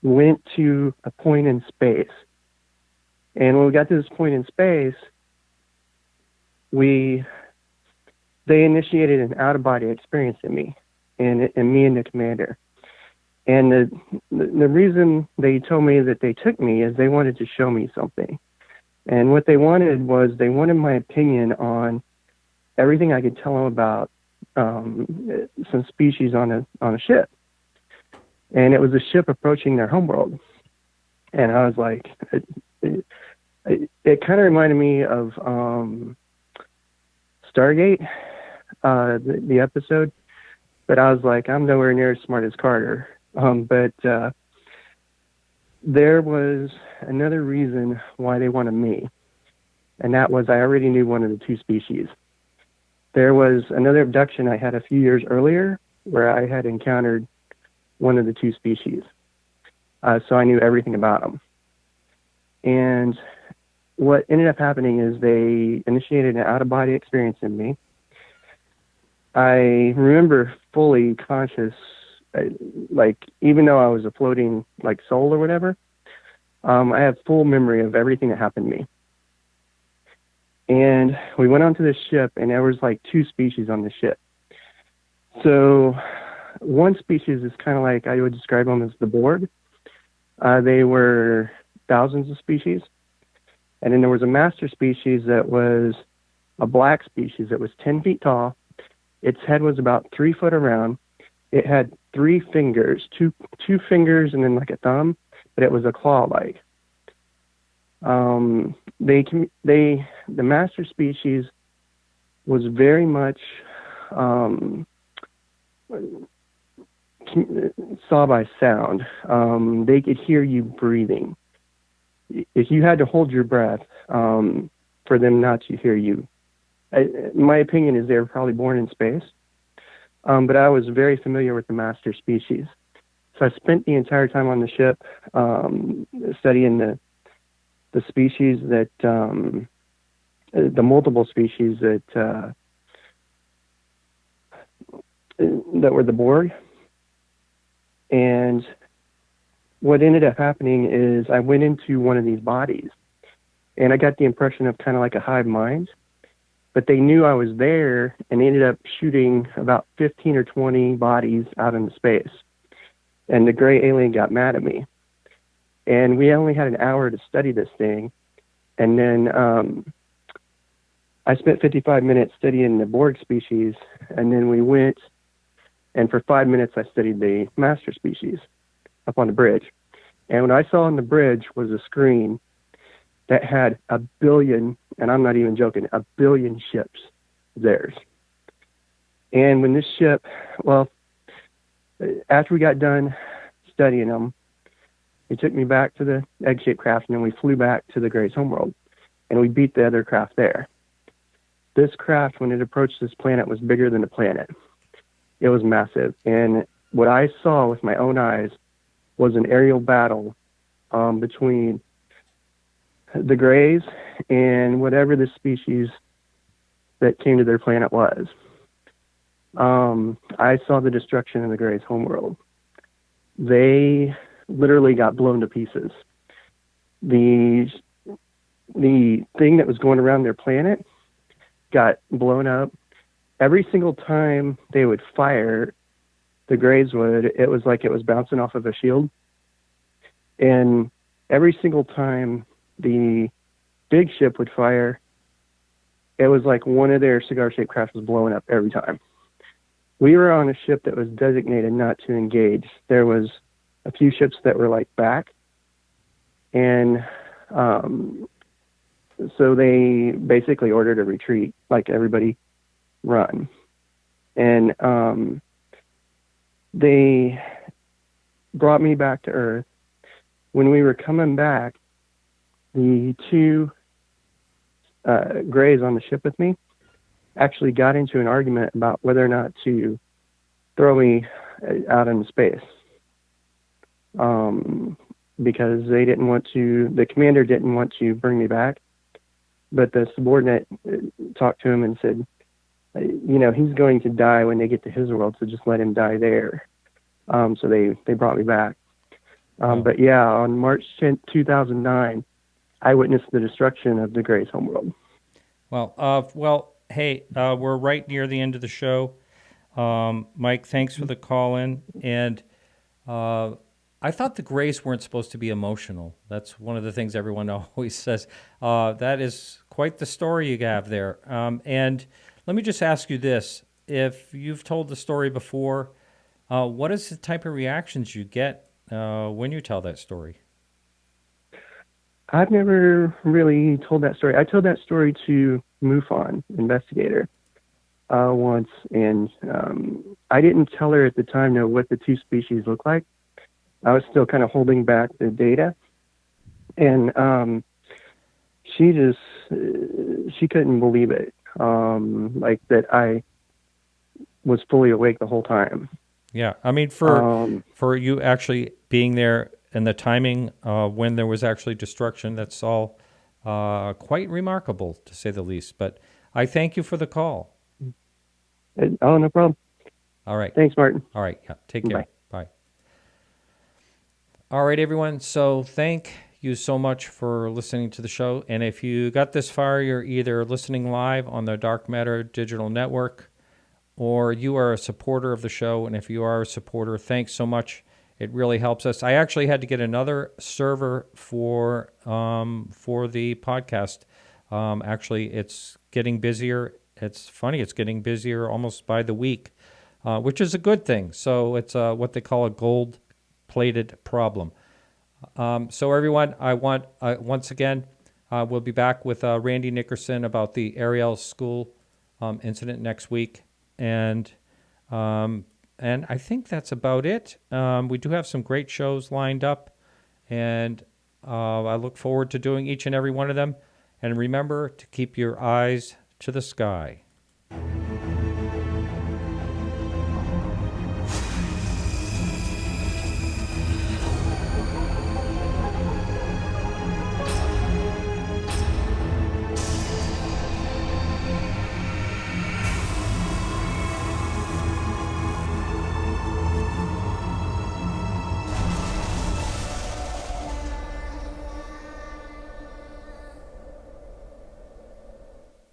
went to a point in space. And when we got to this point in space, they initiated an out-of-body experience in me, and me and the commander. And the reason they told me that they took me is they wanted to show me something. And what they wanted was, they wanted my opinion on everything I could tell them about some species on a ship. And it was a ship approaching their homeworld. And I was like, it kind of reminded me of Stargate, the episode. But I was like, I'm nowhere near as smart as Carter. But there was another reason why they wanted me. And that was, I already knew one of the two species. There was another abduction I had a few years earlier where I had encountered one of the two species. So I knew everything about them. And what ended up happening is they initiated an out-of-body experience in me. I remember fully conscious, like, even though I was a floating, like, soul or whatever, I have full memory of everything that happened to me. And we went onto this ship, and there was like 2 species on the ship. So one species is kind of like, I would describe them as the Borg. They were thousands of species. And then there was a master species that was a black species that was 10 feet tall. Its head was about 3 foot around. It had 3 fingers, two fingers and then like a thumb, but it was a claw-like. The master species was very much saw by sound. They could hear you breathing. If you had to hold your breath for them not to hear you, my opinion is they were probably born in space. But I was very familiar with the master species. So I spent the entire time on the ship studying the species that, the multiple species that were the Borg. And what ended up happening is I went into one of these bodies, and I got the impression of kind of like a hive mind. But they knew I was there, and they ended up shooting about 15 or 20 bodies out into space. And the gray alien got mad at me. And we only had an hour to study this thing. And then I spent 55 minutes studying the Borg species, and then we went, and for 5 minutes I studied the master species up on the bridge. And what I saw on the bridge was a screen that had 1 billion, and I'm not even joking, 1 billion ships theirs. And when this ship, well, after we got done studying them, they took me back to the egg-shaped craft, and then we flew back to the Gray's homeworld, and we beat the other craft there. This craft, when it approached this planet, was bigger than the planet. It was massive. And what I saw with my own eyes was an aerial battle between the Greys and whatever the species that came to their planet was. I saw the destruction of the Greys' homeworld. They literally got blown to pieces. The thing that was going around their planet got blown up. Every single time they would fire, the Greys would, it was like it was bouncing off of a shield. And every single time the big ship would fire, it was like one of their cigar-shaped craft was blowing up every time. We were on a ship that was designated not to engage. There was a few ships that were like back, and so they basically ordered a retreat, like everybody run. And they brought me back to Earth. When we were coming back, the 2 Greys on the ship with me actually got into an argument about whether or not to throw me out into space. Because they didn't want to, the commander didn't want to bring me back, but the subordinate talked to him and said, you know, he's going to die when they get to his world, so just let him die there. So they brought me back. But yeah, on March 10th, 2009, I witnessed the destruction of the Greys' homeworld. Well, hey, we're right near the end of the show. Mike, thanks for the call-in. And I thought the Greys weren't supposed to be emotional. That's one of the things everyone always says. That is quite the story you have there. And let me just ask you this. If you've told the story before, what is the type of reactions you get when you tell that story? I've never really told that story. I told that story to MUFON investigator once, and I didn't tell her at the time what the 2 species looked like. I was still kind of holding back the data, and she couldn't believe it, like that I was fully awake the whole time. Yeah, I mean, for you actually being there and the timing when there was actually destruction, that's all quite remarkable, to say the least. But I thank you for the call. Oh, no problem. All right. Thanks, Martin. All right, yeah, take care. Bye. All right, everyone. So thank you so much for listening to the show. And if you got this far, you're either listening live on the Dark Matter Digital Network or you are a supporter of the show. And if you are a supporter, thanks so much. It really helps us. I actually had to get another server for the podcast. Actually, it's getting busier. It's funny. It's getting busier almost by the week, which is a good thing. So it's what they call a gold-plated problem. So everyone, I want once again, we'll be back with Randy Nickerson about the Ariel School incident next week, and I think that's about it. We do have some great shows lined up, and I look forward to doing each and every one of them. And remember to keep your eyes to the sky.